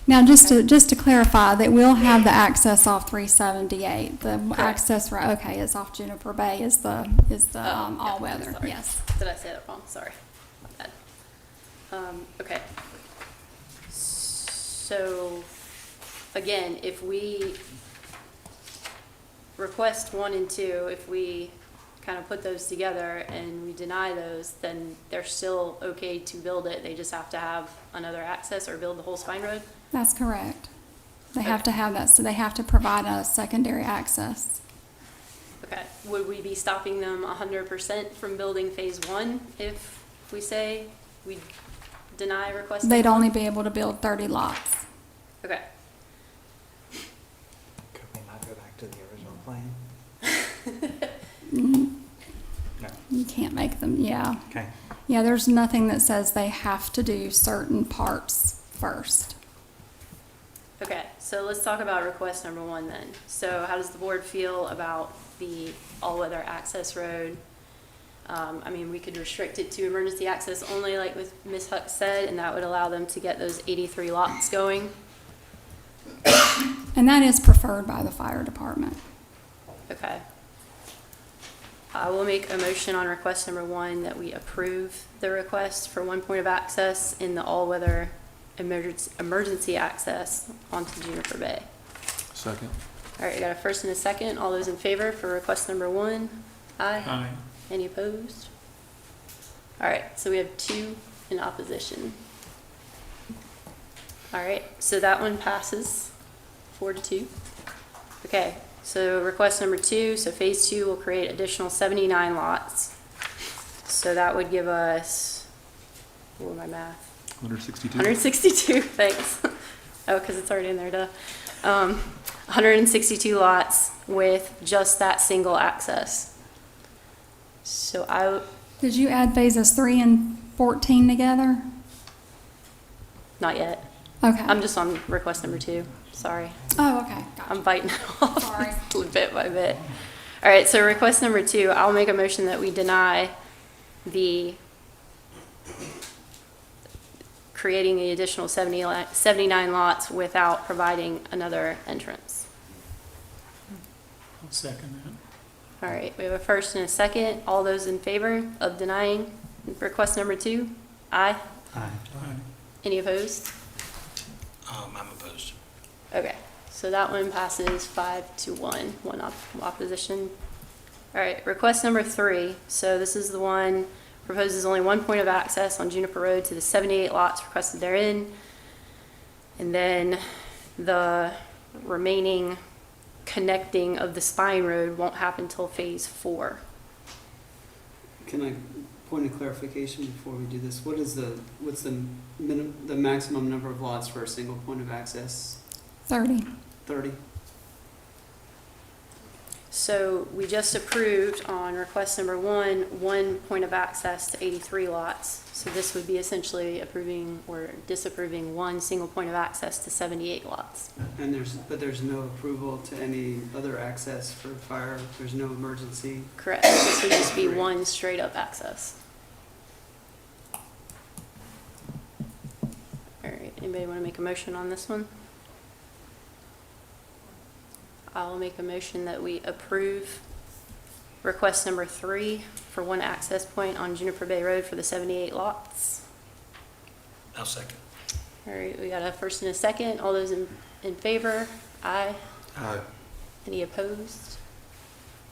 Now, just to clarify, that we'll have the access off 378. The access, okay, is off Juniper Bay is the Yeah, all-weather, sorry. yes. Did I say that wrong? Sorry. My bad. Okay. So, again, if we request 1 and 2, if we kind of put those together and we deny those, then they're still okay to build it. They just have to have another access or build the whole spine road? That's correct. They have to have that, so they have to provide a secondary access. Okay. Would we be stopping them 100% from building phase 1 if we say we deny request? They'd only be able to build 30 lots. Okay. Could we not go back to the original plan? No. You can't make them, yeah. Okay. Yeah, there's nothing that says they have to do certain parts first. Okay, so let's talk about request number 1 then. So how does the board feel about the all-weather access road? I mean, we could restrict it to emergency access only, like with Ms. Huck said, and that would allow them to get those 83 lots going. And that is preferred by the fire department. Okay. I will make a motion on request number 1 that we approve the request for 1 point of access in the all-weather emergency access onto Juniper Bay. Second. All right, I got a first and a second. All those in favor for request number 1? Aye. Aye. Any opposed? All right, so we have 2 in opposition. All right, so that one passes 4-2. Okay, so request number 2, so phase 2 will create additional 79 lots. So that would give us, what was my math? 162. 162, thanks. Oh, because it's already in there, duh. 162 lots with just that single access. So Did you add phases 3 and 14 together? not yet. Okay. I'm just on request number 2, sorry. Oh, okay. Gotcha. I'm biting it off Sorry. bit by bit. All right, so request number 2, I'll make a motion that we deny the creating the additional 79 lots without providing another entrance. I'll second that. All right, we have a first and a second. All those in favor of denying request number 2? Aye. Aye. Any opposed? I'm opposed. Okay, so that one passes 5-1, one opposition. All right, request number 3. So this is the one, proposes only 1 point of access on Juniper Road to the 78 lots requested therein. And then the remaining connecting of the spine road won't happen until phase 4. Can I, point of clarification before we do this, what's the maximum number of lots for a single point of access? 30. 30? So we just approved on request number 1 point of access to 83 lots. So this would be essentially approving or disapproving 1 single point of access to 78 lots. And there's no approval to any other access for fire, there's no emergency? Correct. This would just be 1 straight up access. All right, anybody want to make a motion on this one? I'll make a motion that we approve request number 3 for 1 access point on Juniper Bay Road for the 78 lots. I'll second. All right, we got a first and a second. All those in favor? Aye. Aye. Any opposed?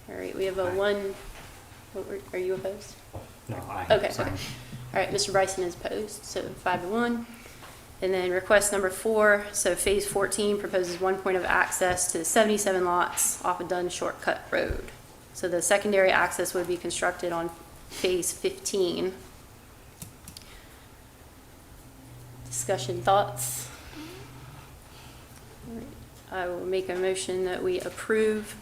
All right, we have a 1, are you opposed? No, aye. Okay, Sorry. okay. All right, Mr. Bryson is opposed, so 5-1. And then request number 4, so phase 14 proposes 1 point of access to 77 lots off of Dunn Shortcut Road. So the secondary access would be constructed on phase 15. Discussion, thoughts? All right, I will make a motion that we approve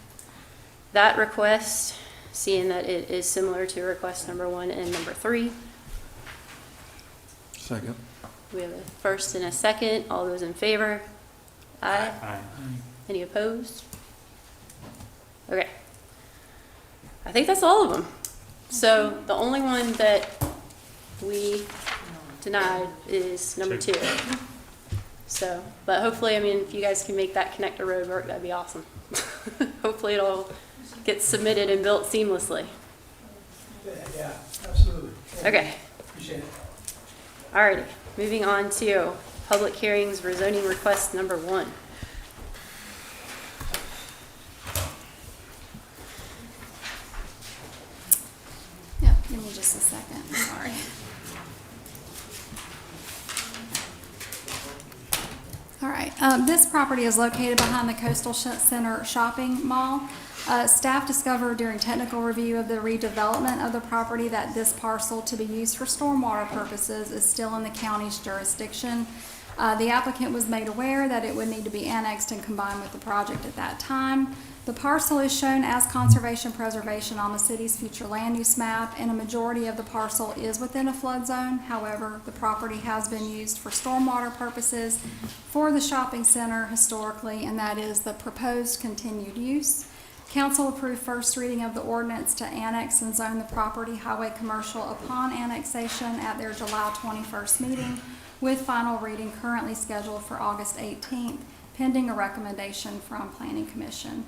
that request, seeing that it is similar to request number 1 and number 3. Second. We have a first and a second. All those in favor? Aye. Aye. Any opposed? Okay. I think that's all of them. So the only one that we denied is number 2. So, but hopefully, I mean, if you guys can make that connector road work, that'd be awesome. Hopefully it'll get submitted and built seamlessly. Yeah, absolutely. Okay. Appreciate it. Alrighty, moving on to public hearings, rezoning request number 1. Yep, give me just a second, sorry. All right, this property is located behind the Coastal Center Shopping Mall. Staff discovered during technical review of the redevelopment of the property that this parcel to be used for stormwater purposes is still in the county's jurisdiction. The applicant was made aware that it would need to be annexed and combined with the project at that time. The parcel is shown as conservation preservation on the city's future land use map, and a majority of the parcel is within a flood zone. However, the property has been used for stormwater purposes for the shopping center historically, and that is the proposed continued use. Council approved first reading of the ordinance to annex and zone the property highway commercial upon annexation at their July 21st meeting, with final reading currently scheduled for August 18th, pending a recommendation from Planning Commission.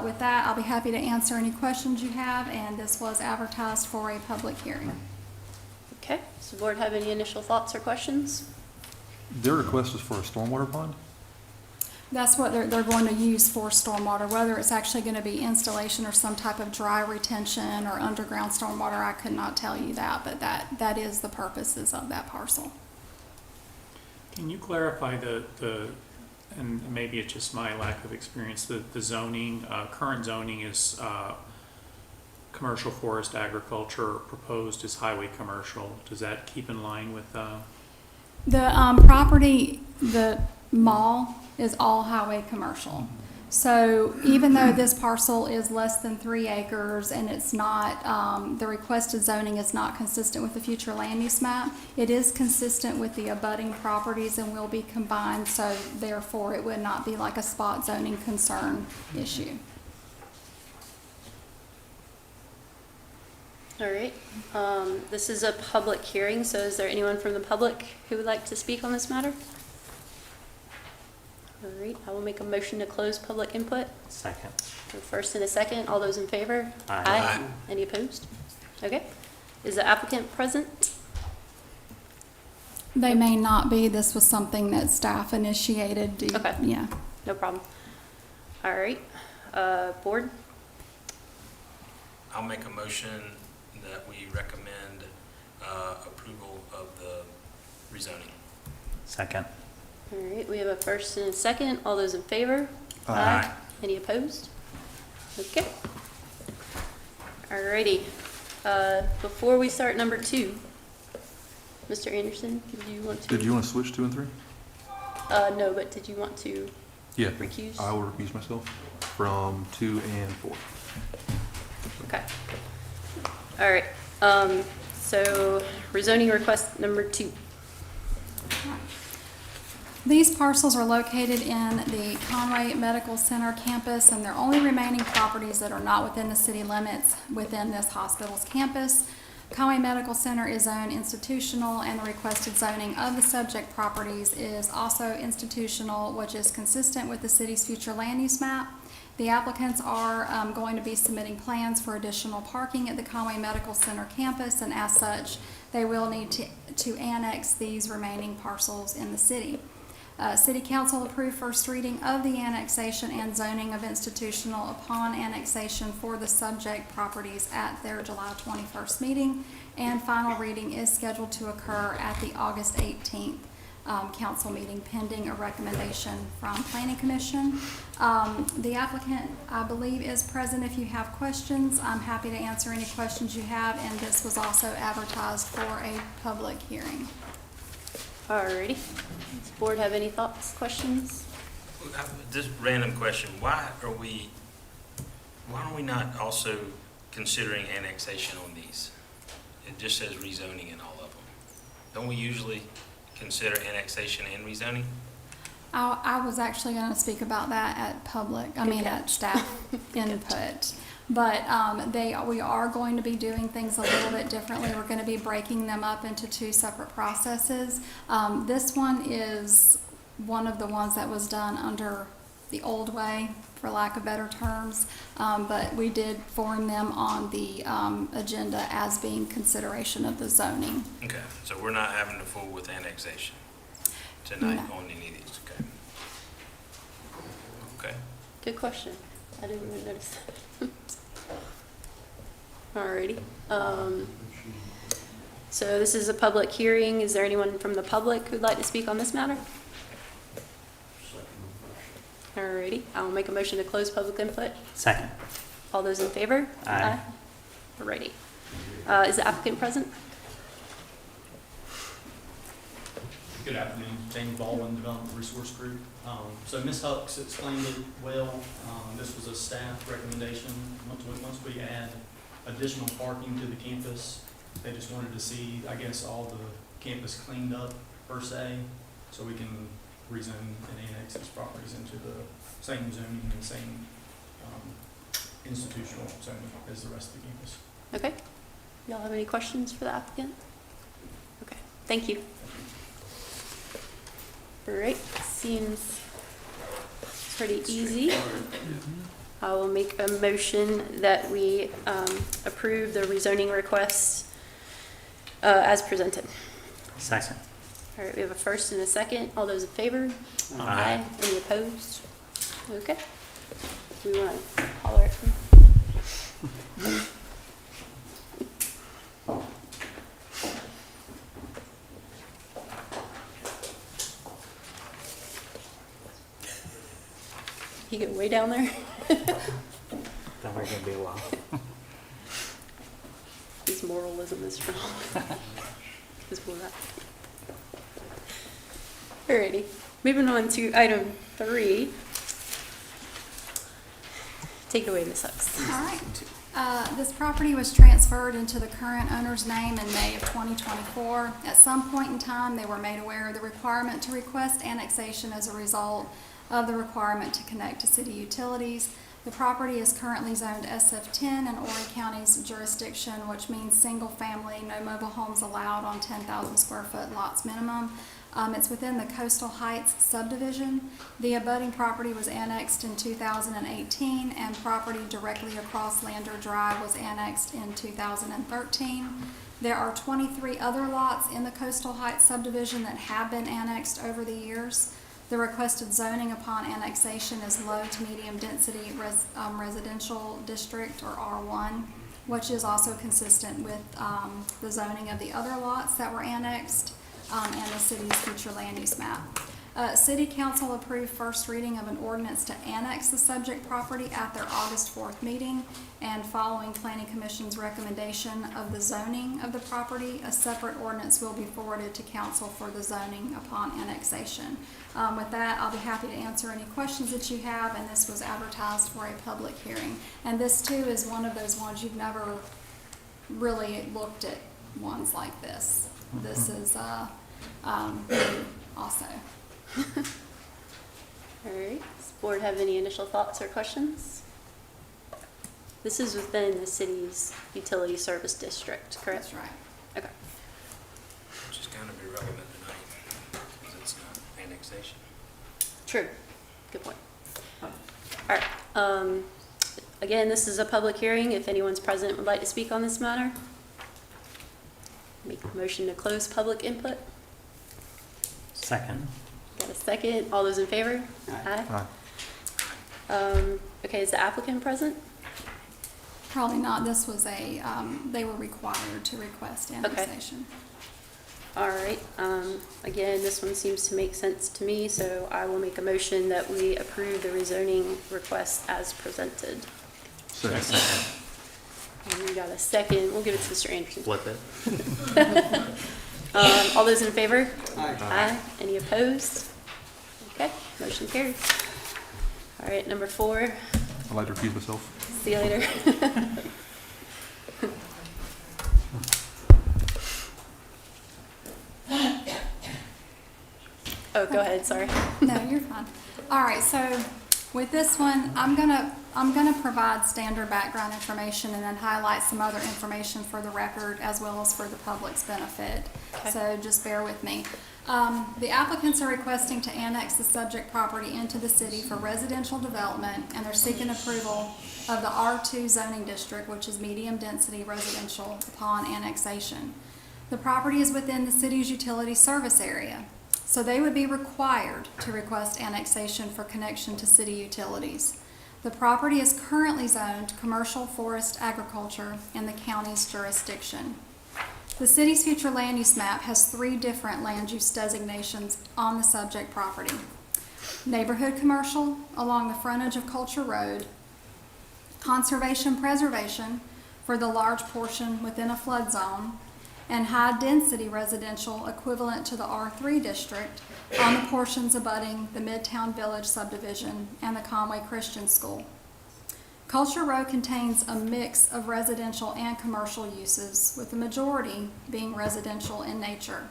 With that, I'll be happy to answer any questions you have, and this was advertised for a public hearing. Okay, does the board have any initial thoughts or questions? Their request is for a stormwater pond? That's what they're going to use for stormwater, whether it's actually going to be installation or some type of dry retention or underground stormwater, I could not tell you that, but that is the purposes of that parcel. Can you clarify and maybe it's just my lack of experience, the zoning, current zoning is commercial forest agriculture, proposed is highway commercial. Does that keep in line with? The property, the mall is all highway commercial. So even though this parcel is less than 3 acres and it's not, the requested zoning is not consistent with the future land use map, it is consistent with the abutting properties and will be combined, so therefore it would not be like a spot zoning concern issue. All right, this is a public hearing, so is there anyone from the public who would like to speak on this matter? All right, I will make a motion to close public input. Second. A first and a second, all those in favor? Aye. Aye. Any opposed? Okay, is the applicant present? They may not be. This was something that staff initiated. Okay. Yeah. No problem. All right, board? I'll make a motion that we recommend approval of the rezoning. Second. All right, we have a first and a second. All those in favor? Aye. Any opposed? Okay. All righty. Before we start number 2, Mr. Anderson, Did you want to switch 2 and 3? No, but did you want to Yeah. recuse? I will recuse myself from 2 and 4. Okay. All right. So rezoning request number 2. These parcels are located in the Conway Medical Center campus, and they're only remaining properties that are not within the city limits within this hospital's campus. Conway Medical Center is zoned institutional, and the requested zoning of the subject properties is also institutional, which is consistent with the city's future land use map. The applicants are going to be submitting plans for additional parking at the Conway Medical Center campus, and as such, they will need to annex these remaining parcels in the city. City Council approved first reading of the annexation and zoning of institutional upon annexation for the subject properties at their July 21st meeting, and final reading is scheduled to occur at the August 18th council meeting, pending a recommendation from Planning Commission. The applicant, I believe, is present. If you have questions, I'm happy to answer any questions you have, and this was also advertised for a public hearing. Alrighty. Does the board have any thoughts, questions? Just random question, why are we not also considering annexation on these? It just says rezoning in all of them. Don't we usually consider annexation and rezoning? I was actually going to speak about that at at staff input. But we are going to be doing things a little bit differently. We're going to be breaking them up into 2 separate processes. This one is one of the ones that was done under the old way, for lack of better terms. But we did form them on the agenda as being consideration of the zoning. Okay, so we're not having to fool with annexation. tonight No. on any of these, okay? Okay. Good question. I didn't even notice that. Alrighty. So this is a public hearing. Is there anyone from the public who'd like to speak on this matter? Alrighty, I'll make a motion to close public input. Second. All those in favor? Aye. Alrighty. Is the applicant present? Good afternoon, James Baldwin, Development Resource Group. So Ms. Hucks explained it well. This was a staff recommendation. Once we add additional parking to the campus, they just wanted to see, I guess, all the campus cleaned up per se, so we can rezone and annex these properties into the same zoning and same institutional zoning as the rest of the campus. Okay. Y'all have any questions for the applicant? Okay, thank you. Alright, seems pretty easy. I will make a motion that we approve the rezoning request as presented. Second. All right, we have a first and a second. All those in favor? Aye. Any opposed? Okay. Do we want to holler at them? You get way down there? Thought we were gonna be a while. His moralism is strong. His moral. Alrighty, moving on to item 3. Take it away, Ms. Hucks. All right. This property was transferred into the current owner's name in May of 2024. At some point in time, they were made aware of the requirement to request annexation as a result of the requirement to connect to city utilities. The property is currently zoned SF10 in Horry County's jurisdiction, which means single family, no mobile homes allowed on 10,000 square foot lots minimum. It's within the Coastal Heights subdivision. The abutting property was annexed in 2018, and property directly across Lander Drive was annexed in 2013. There are 23 other lots in the Coastal Heights subdivision that have been annexed over the years. The requested zoning upon annexation is low to medium density residential district, or R1, which is also consistent with the zoning of the other lots that were annexed and the city's future land use map. City Council approved first reading of an ordinance to annex the subject property at their August 4th meeting, and following Planning Commission's recommendation of the zoning of the property, a separate ordinance will be forwarded to Council for the zoning upon annexation. With that, I'll be happy to answer any questions that you have, and this was advertised for a public hearing. And this too is one of those ones you've never really looked at ones like this. This is also. All right, does the board have any initial thoughts or questions? This is within the city's utility service district, correct? That's right. Okay. Which is kind of irrelevant tonight, because it's not annexation. True. Good point. All right. Again, this is a public hearing. If anyone's present would like to speak on this matter, make a motion to close public input. Second. Got a second? All those in favor? Aye. Okay, is the applicant present? Probably not. This was a, they were required to request annexation. All right. Again, this one seems to make sense to me, so I will make a motion that we approve the rezoning request as presented. Second. And we got a second. We'll give it to Mr. Anderson. Flip it. All those in favor? Aye. Aye. Any opposed? Okay, motion carries. All right, number 4. I'd like to recuse myself. See you later. Oh, go ahead, sorry. No, you're fine. All right, so with this one, I'm gonna provide standard background information and then highlight some other information for the record as well as for the public's benefit. Okay. So just bear with me. The applicants are requesting to annex the subject property into the city for residential development, and they're seeking approval of the R2 zoning district, which is medium density residential, upon annexation. The property is within the city's utility service area. So they would be required to request annexation for connection to city utilities. The property is currently zoned commercial forest agriculture in the county's jurisdiction. The city's future land use map has 3 different land use designations on the subject property. Neighborhood commercial along the frontage of Culture Road, conservation preservation for the large portion within a flood zone, and high-density residential equivalent to the R3 district on the portions abutting the Midtown Village subdivision and the Conway Christian School. Culture Road contains a mix of residential and commercial uses, with the majority being residential in nature.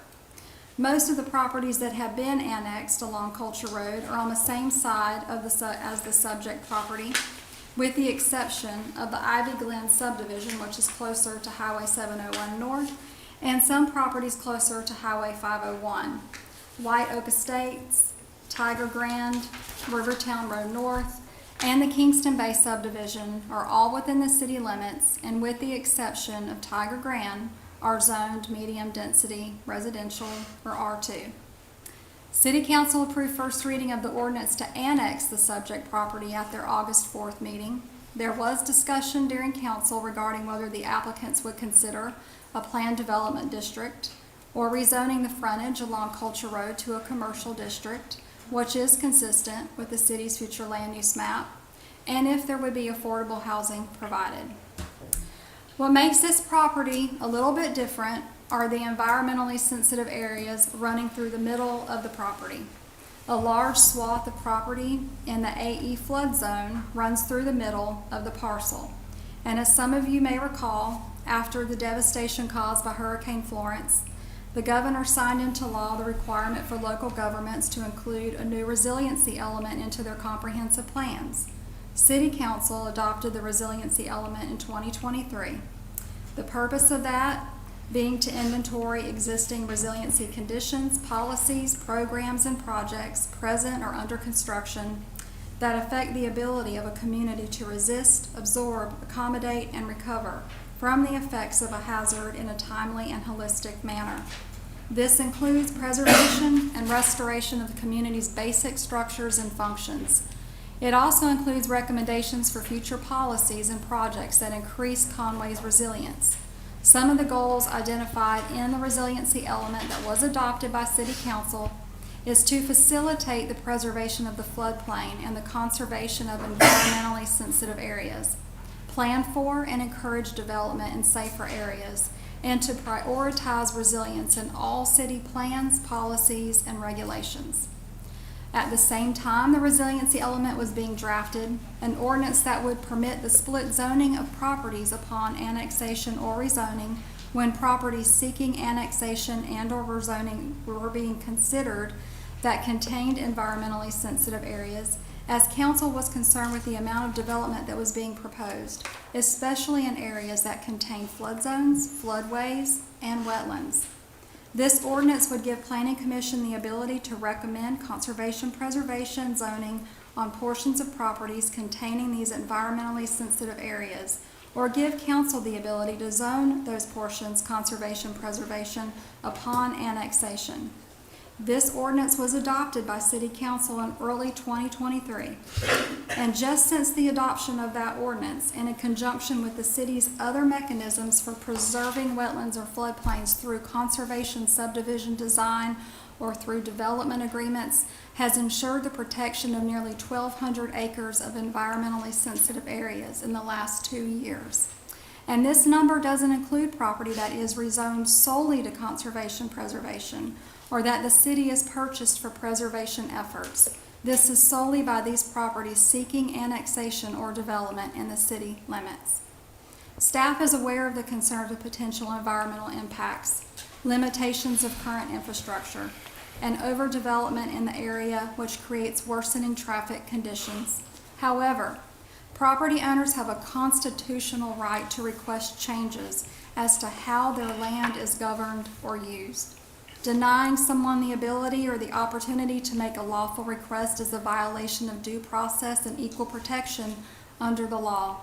Most of the properties that have been annexed along Culture Road are on the same side of as the subject property, with the exception of the Ivy Glen subdivision, which is closer to Highway 701 North, and some properties closer to Highway 501. White Oak Estates, Tiger Grand, Rivertown Road North, and the Kingston Bay subdivision are all within the city limits, and with the exception of Tiger Grand, are zoned medium density residential or R2. City Council approved first reading of the ordinance to annex the subject property at their August 4th meeting. There was discussion during council regarding whether the applicants would consider a planned development district or rezoning the frontage along Culture Road to a commercial district, which is consistent with the city's future land use map, and if there would be affordable housing provided. What makes this property a little bit different are the environmentally sensitive areas running through the middle of the property. A large swath of property in the AE flood zone runs through the middle of the parcel. And as some of you may recall, after the devastation caused by Hurricane Florence, the governor signed into law the requirement for local governments to include a new resiliency element into their comprehensive plans. City Council adopted the resiliency element in 2023. The purpose of that being to inventory existing resiliency conditions, policies, programs, and projects present or under construction that affect the ability of a community to resist, absorb, accommodate, and recover from the effects of a hazard in a timely and holistic manner. This includes preservation and restoration of the community's basic structures and functions. It also includes recommendations for future policies and projects that increase Conway's resilience. Some of the goals identified in the resiliency element that was adopted by City Council is to facilitate the preservation of the floodplain and the conservation of environmentally sensitive areas, plan for and encourage development in safer areas, and to prioritize resilience in all city plans, policies, and regulations. At the same time the resiliency element was being drafted, an ordinance that would permit the split zoning of properties upon annexation or rezoning when properties seeking annexation and or rezoning were being considered that contained environmentally sensitive areas, as council was concerned with the amount of development that was being proposed, especially in areas that contain flood zones, floodways, and wetlands. This ordinance would give Planning Commission the ability to recommend conservation preservation zoning on portions of properties containing these environmentally sensitive areas, or give council the ability to zone those portions conservation preservation upon annexation. This ordinance was adopted by City Council in early 2023, and just since the adoption of that ordinance, and in conjunction with the city's other mechanisms for preserving wetlands or floodplains through conservation subdivision design or through development agreements, has ensured the protection of nearly 1,200 acres of environmentally sensitive areas in the last 2 years. And this number doesn't include property that is rezoned solely to conservation preservation, or that the city has purchased for preservation efforts. This is solely by these properties seeking annexation or development in the city limits. Staff is aware of the concerns of potential environmental impacts, limitations of current infrastructure, and overdevelopment in the area, which creates worsening traffic conditions. However, property owners have a constitutional right to request changes as to how their land is governed or used. Denying someone the ability or the opportunity to make a lawful request is a violation of due process and equal protection under the law.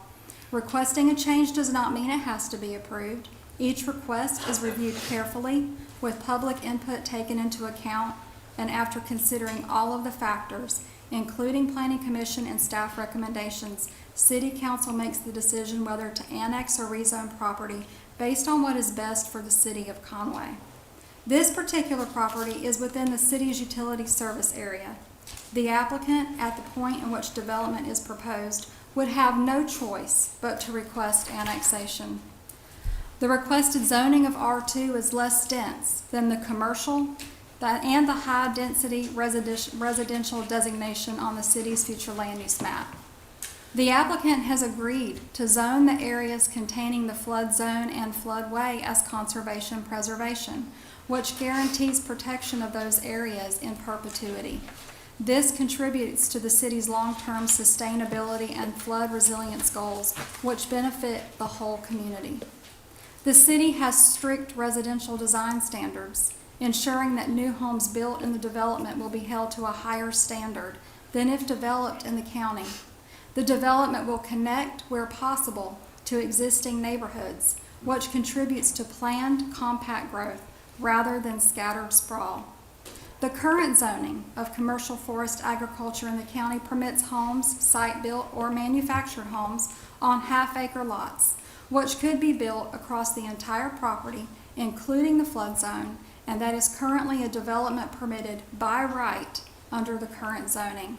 Requesting a change does not mean it has to be approved. Each request is reviewed carefully with public input taken into account, and after considering all of the factors, including Planning Commission and staff recommendations, City Council makes the decision whether to annex or rezone property based on what is best for the City of Conway. This particular property is within the city's utility service area. The applicant, at the point in which development is proposed, would have no choice but to request annexation. The requested zoning of R2 is less dense than the commercial and the high-density residential designation on the city's future land use map. The applicant has agreed to zone the areas containing the flood zone and floodway as conservation preservation, which guarantees protection of those areas in perpetuity. This contributes to the city's long-term sustainability and flood resilience goals, which benefit the whole community. The city has strict residential design standards, ensuring that new homes built in the development will be held to a higher standard than if developed in the county. The development will connect, where possible, to existing neighborhoods, which contributes to planned, compact growth rather than scattered sprawl. The current zoning of commercial forest agriculture in the county permits homes, site-built or manufactured homes, on half-acre lots, which could be built across the entire property, including the flood zone, and that is currently a development permitted by right under the current zoning.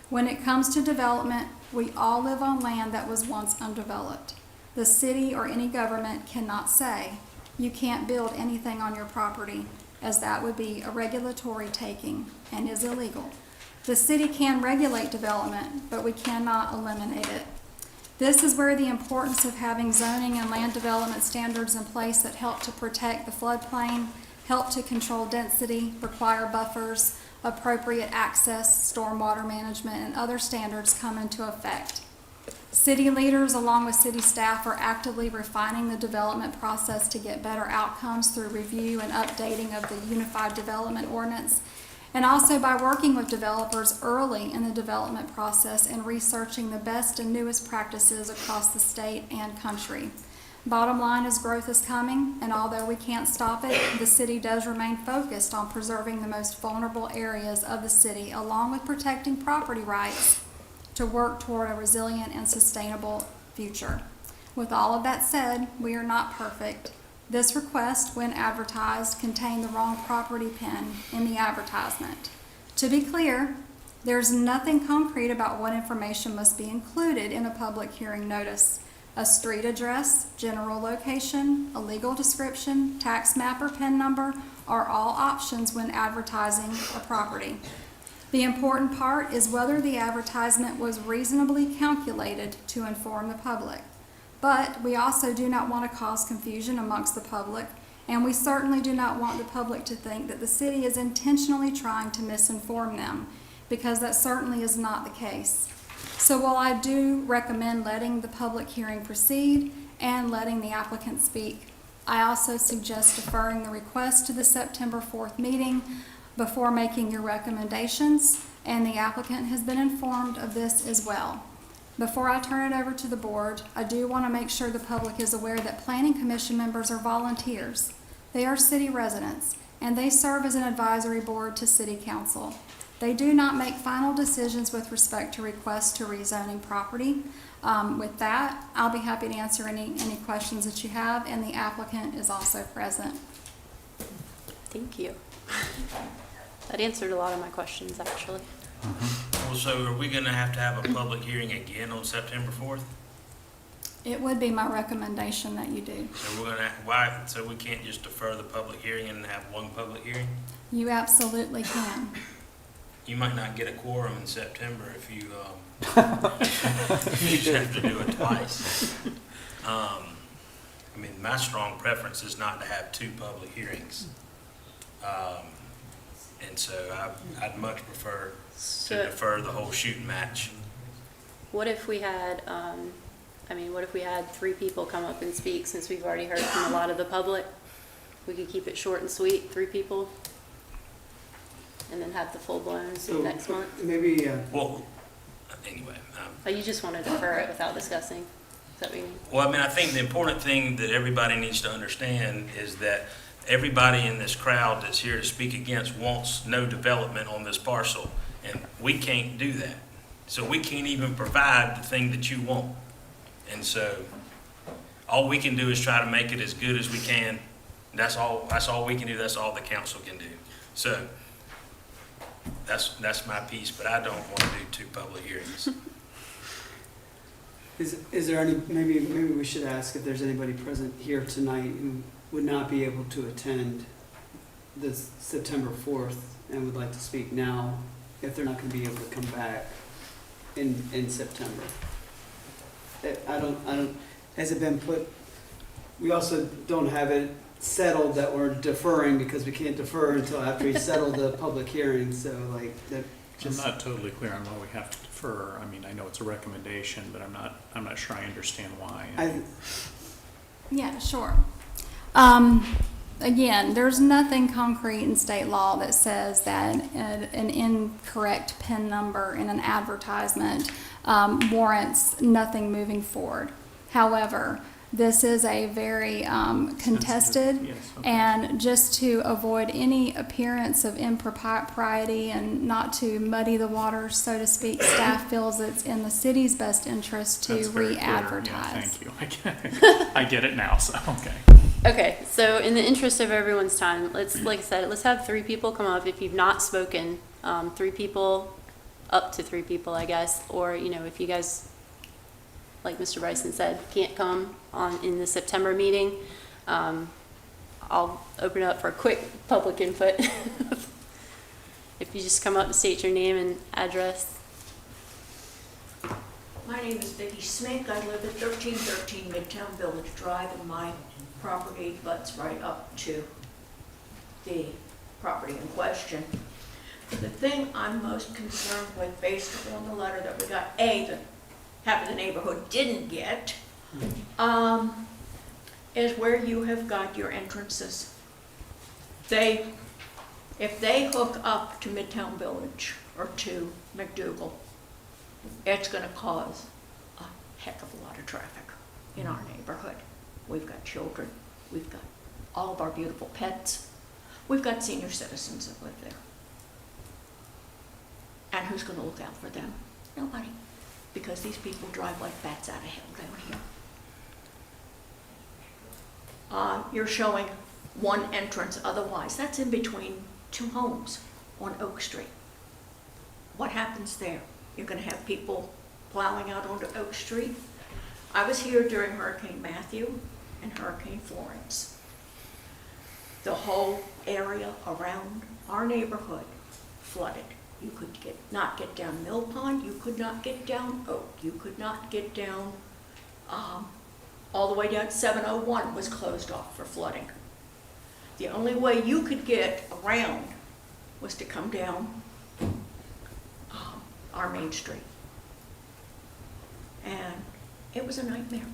When it comes to development, we all live on land that was once undeveloped. The city or any government cannot say, you can't build anything on your property, as that would be a regulatory taking and is illegal. The city can regulate development, but we cannot eliminate it. This is where the importance of having zoning and land development standards in place that help to protect the floodplain, help to control density, require buffers, appropriate access, stormwater management, and other standards come into effect. City leaders, along with city staff, are actively refining the development process to get better outcomes through review and updating of the Unified Development Ordinance, and also by working with developers early in the development process and researching the best and newest practices across the state and country. Bottom line is growth is coming, and although we can't stop it, the city does remain focused on preserving the most vulnerable areas of the city, along with protecting property rights to work toward a resilient and sustainable future. With all of that said, we are not perfect. This request, when advertised, contained the wrong property pin in the advertisement. To be clear, there's nothing concrete about what information must be included in a public hearing notice. A street address, general location, a legal description, tax map or PIN number are all options when advertising a property. The important part is whether the advertisement was reasonably calculated to inform the public. But we also do not want to cause confusion amongst the public, and we certainly do not want the public to think that the city is intentionally trying to misinform them, because that certainly is not the case. So while I do recommend letting the public hearing proceed and letting the applicant speak, I also suggest deferring the request to the September 4th meeting before making your recommendations, and the applicant has been informed of this as well. Before I turn it over to the board, I do want to make sure the public is aware that Planning Commission members are volunteers. They are city residents, and they serve as an advisory board to City Council. They do not make final decisions with respect to requests to rezoning property. With that, I'll be happy to answer any questions that you have, and the applicant is also present. Thank you. That answered a lot of my questions, actually. Well, so are we gonna have a public hearing again on September 4th? It would be my recommendation that you do. So so we can't just defer the public hearing and have one public hearing? You absolutely can. You might not get a quorum in September if you, you just have to do it twice. I mean, my strong preference is not to have two public hearings. And so I'd much prefer to defer the whole shooting match. What if we had, what if we had 3 people come up and speak, since we've already heard from a lot of the public? We could keep it short and sweet, 3 people, and then have the full-blown next month? Maybe, Well, anyway. Oh, you just want to defer it without discussing? Is that what you mean? Well, I mean, I think the important thing that everybody needs to understand is that everybody in this crowd that's here to speak against wants no development on this parcel, and we can't do that. So we can't even provide the thing that you want. And so all we can do is try to make it as good as we can. That's all we can do. That's all the council can do. So that's my piece, but I don't want to do 2 public hearings. Is there any, maybe we should ask if there's anybody present here tonight who would not be able to attend this September 4th and would like to speak now, if they're not gonna be able to come back in September. I don't, has it been put, we also don't have it settled that we're deferring, because we can't defer until after we settle the public hearing, so like, that I'm just. not totally clear on why we have to defer. I mean, I know it's a recommendation, but I'm not sure I understand why. Yeah, sure. Again, there's nothing concrete in state law that says that an incorrect PIN number in an advertisement warrants nothing moving forward. However, this is a very contested, Yes, okay. and just to avoid any appearance of impropriety and not to muddy the waters, so to speak, staff feels it's in the city's best interest to That's very clear. Yeah, re-advertise. thank you. I get it now, so, okay. Okay, so in the interest of everyone's time, like I said, let's have 3 people come up if you've not spoken. 3 people, up to 3 people, I guess, or, if you guys, like Mr. Bryson said, can't come in the September meeting, I'll open it up for a quick public input. If you just come up and state your name and address. My name is Vicki Smink. I live at 1313 Midtown Village Drive, and my property butts right up to the property in question. The thing I'm most concerned with, based on the letter that we got, that half of the neighborhood didn't get, is where you have got your entrances. If they hook up to Midtown Village or to McDougal, it's going to cause a heck of a lot of traffic in our neighborhood. We've got children, we've got all of our beautiful pets, we've got senior citizens that live there. And who's going to look out for them? Nobody. Because these people drive like bats out of hell down here. You're showing one entrance, otherwise that's in between 2 homes on Oak Street. What happens there? You're going to have people plowing out onto Oak Street. I was here during Hurricane Matthew and Hurricane Florence. The whole area around our neighborhood flooded. You could not get down Mill Pond, you could not get down Oak, you could not get down, all the way down 701 was closed off for flooding. The only way you could get around was to come down our main street. And it was a nightmare.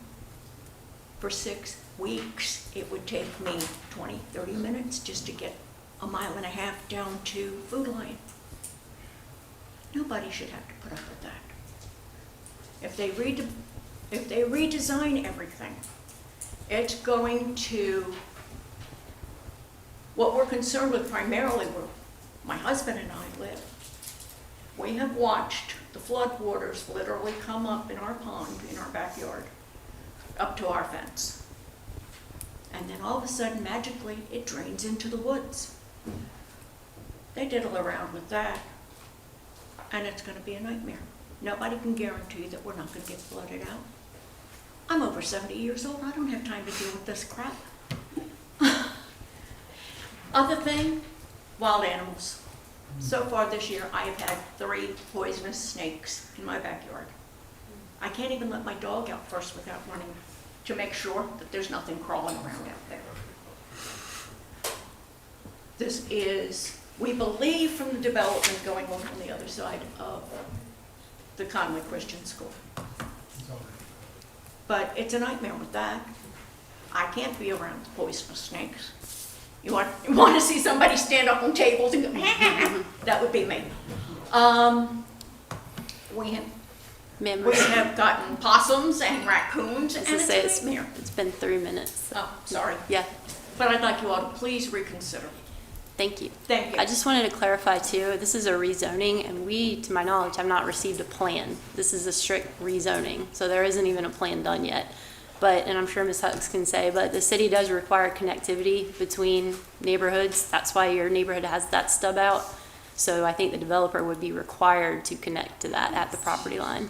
For 6 weeks, it would take me 20, 30 minutes just to get a mile and a half down to Food Lion. Nobody should have to put up with that. If they redesign everything, it's going to, what we're concerned with primarily, where my husband and I live, we have watched the floodwaters literally come up in our pond, in our backyard, up to our fence. And then all of a sudden, magically, it drains into the woods. They diddle around with that, and it's going to be a nightmare. Nobody can guarantee that we're not going to get flooded out. I'm over 70 years old. I don't have time to deal with this crap. Other thing, wild animals. So far this year, I have had 3 poisonous snakes in my backyard. I can't even let my dog out first without running to make sure that there's nothing crawling around out there. This is, we believe, from the development going on the other side of the Conway Christian School. But it's a nightmare with that. I can't be around poisonous snakes. You want to see somebody stand up on tables and go, that would be me. We have gotten possums and raccoons, and it's a nightmare. It's been 3 minutes. Oh, sorry. Yeah. But I'd like you all to please reconsider. Thank you. Thank you. I just wanted to clarify too, this is a rezoning, and we, to my knowledge, have not received a plan. This is a strict rezoning, so there isn't even a plan done yet. But, and I'm sure Ms. Hux can say, but the city does require connectivity between neighborhoods. That's why your neighborhood has that stub out. So I think the developer would be required to connect to that at the property line.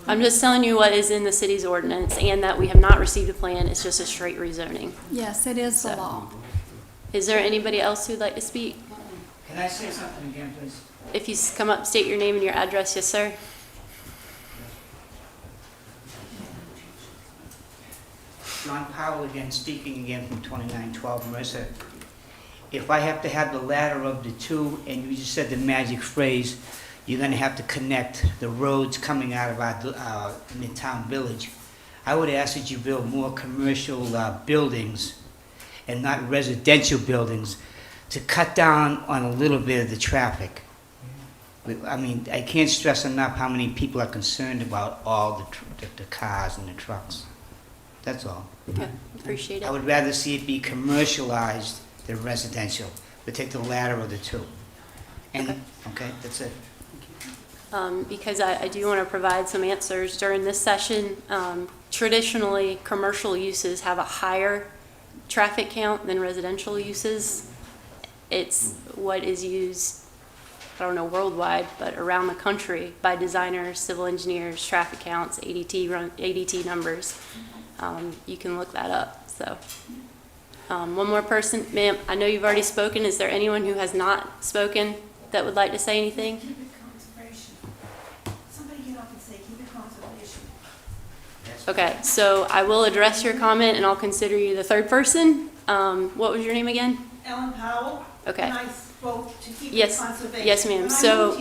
I'm just telling you what is in the city's ordinance, and that we have not received a plan. It's just a straight rezoning. Yes, it is the law. Is there anybody else who'd like to speak? Can I say something again, please? If you come up, state your name and your address. Yes, sir. John Powell again, speaking again from 2912 Mercer. If I have to have the ladder of the two, and you just said the magic phrase, you're gonna have to connect the roads coming out of our Midtown Village, I would ask that you build more commercial buildings and not residential buildings to cut down on a little bit of the traffic. I mean, I can't stress enough how many people are concerned about all the cars and the trucks. That's all. Okay, appreciate I it. would rather see it be commercialized than residential, but take the latter of the two. And, okay, that's it. Because I do want to provide some answers during this session. Traditionally, commercial uses have a higher traffic count than residential uses. It's what is used, I don't know, worldwide, but around the country by designers, civil engineers, traffic counts, ADT numbers. You can look that up. So, one more person. Ma'am, I know you've already spoken. Is there anyone who has not spoken that would like to say anything? Keep it conservation. Somebody get up and say, keep it conservation. Okay, so I will address your comment and I'll consider you the third person. What was your name again? Ellen Powell. Okay. And I spoke to keep it Yes. conservation. Yes, ma'am. When So-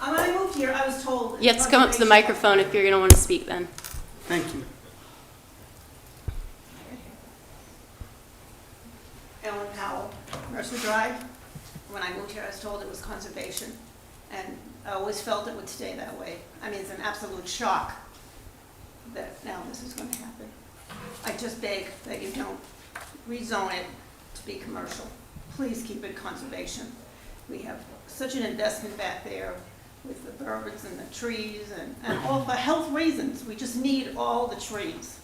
I moved here, I was told. You have to come up to the microphone if you're going to want to speak then. Thank you. Ellen Powell, Mercer Drive. When I moved here, I was told it was conservation, and I always felt it would stay that way. I mean, it's an absolute shock that now this is going to happen. I just beg that you don't rezone it to be commercial. Please keep it conservation. We have such an investment back there with the birds and the trees and all for health reasons. We just need all the trees.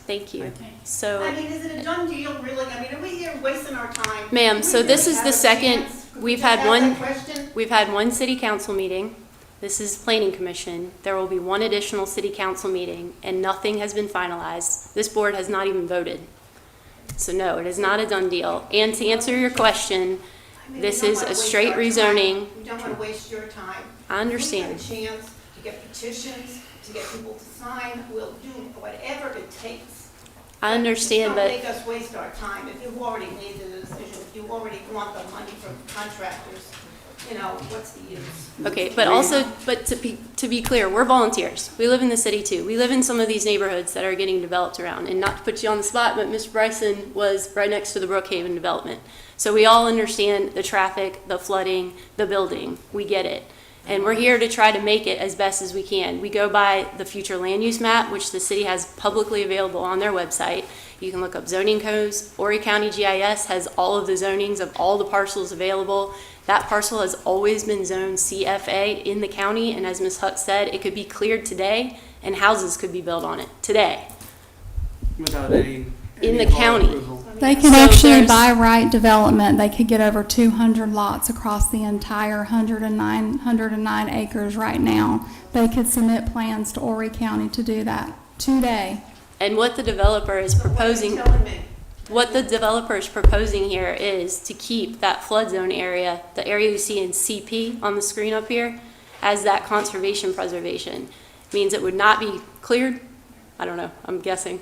Thank you. So, I mean, is it a done deal, really? I mean, are we here wasting our time? ma'am, Do so we this really is the have a second, chance? Could we we've just had ask one, that question? we've had one city council meeting. This is planning commission. There will be one additional city council meeting and nothing has been finalized. This board has not even voted. So no, it is not a done deal. And to answer your question, I mean, this we don't is wanna a waste straight our time. rezoning. We don't want to waste your time. I understand. If we get a chance to get petitions, to get people to sign, we'll do whatever it takes. I understand, but. Just don't make us waste our time. If you've already made the decision, if you already want the money from contractors, you know, what's the use? Okay, but also, but to be clear, we're volunteers. We live in the city too. We live in some of these neighborhoods that are getting developed around. And not to put you on the spot, but Mr. Bryson was right next to the Brookhaven development. So we all understand the traffic, the flooding, the building. We get it. And we're here to try to make it as best as we can. We go by the future land use map, which the city has publicly available on their website. You can look up zoning codes. Horry County GIS has all of the zonings of all the parcels available. That parcel has always been zoned CFA in the county, and as Ms. Huck said, it could be cleared today and houses could be built on it today. Without any In the of our county. approval. They could So actually, there's- by right development, they could get over 200 lots across the entire 109 acres right now. They could submit plans to Horry County to do that today. And what the developer is proposing, Telling me. what the developer is proposing here is to keep that flood zone area, the area you see in CP on the screen up here, as that conservation preservation. Means it would not be cleared. I don't know, I'm guessing.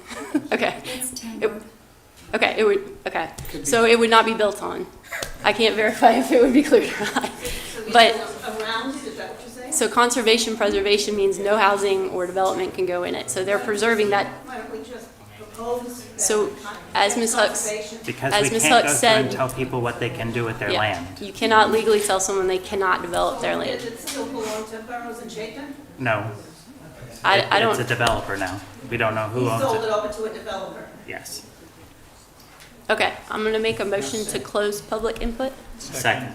Okay. It's timbered. Okay, it would, okay. So it would not be built on. I can't verify if it would be cleared or not. So we But, go around it, is that what you're saying? so conservation preservation means no housing or development can go in it. So they're preserving that. Why don't we just propose that? So, as Ms. Huck's- conservation- Because As we Ms. can't Huck go through said- and tell people what they can do with their Yeah. land. You cannot legally tell someone they cannot develop their land. Does it still belong to Burroughs and Chapin? No. I It's a don't, developer now. We don't know He who owns sold it it. over to a developer. Yes. okay, I'm gonna make a motion to close public input. Second.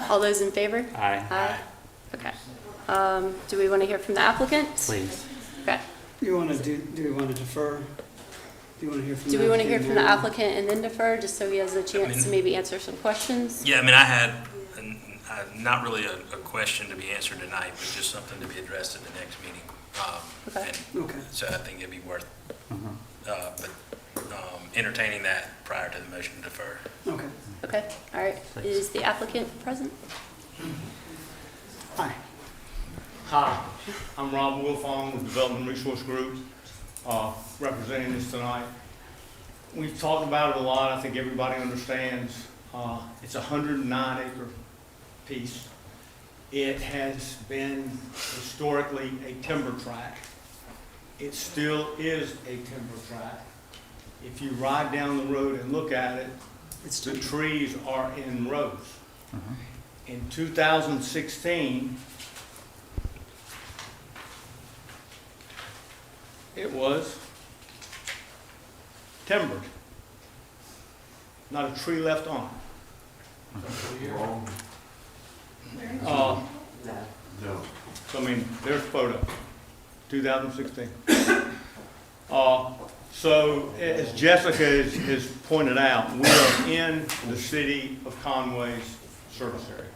All those in favor? Aye. Aye. Okay. Do we want to hear from the applicant? Please. Okay. Do we want to defer? Do you want to hear from the Do we want to hear applicant from the now? applicant and then defer, just so he has a chance to maybe answer some questions? Yeah, I mean, I had, not really a question to be answered tonight, but just something to be addressed at the next meeting. Okay. And Okay. so I think it'd be worth, entertaining that prior to the motion to defer. Okay. Okay, all right. Is the applicant present? Hi. Hi, I'm Rob Wilfong with Development Resource Group, representing this tonight. We've talked about it a lot. I think everybody understands. It's a 109-acre piece. It has been historically a timber tract. It still is a timber tract. If you ride down the road and look at it, the trees are in rows. In 2016, it was timbered. Not a tree left on it. So I mean, there's a photo, 2016. So as Jessica has pointed out, we are in the city of Conway's service area.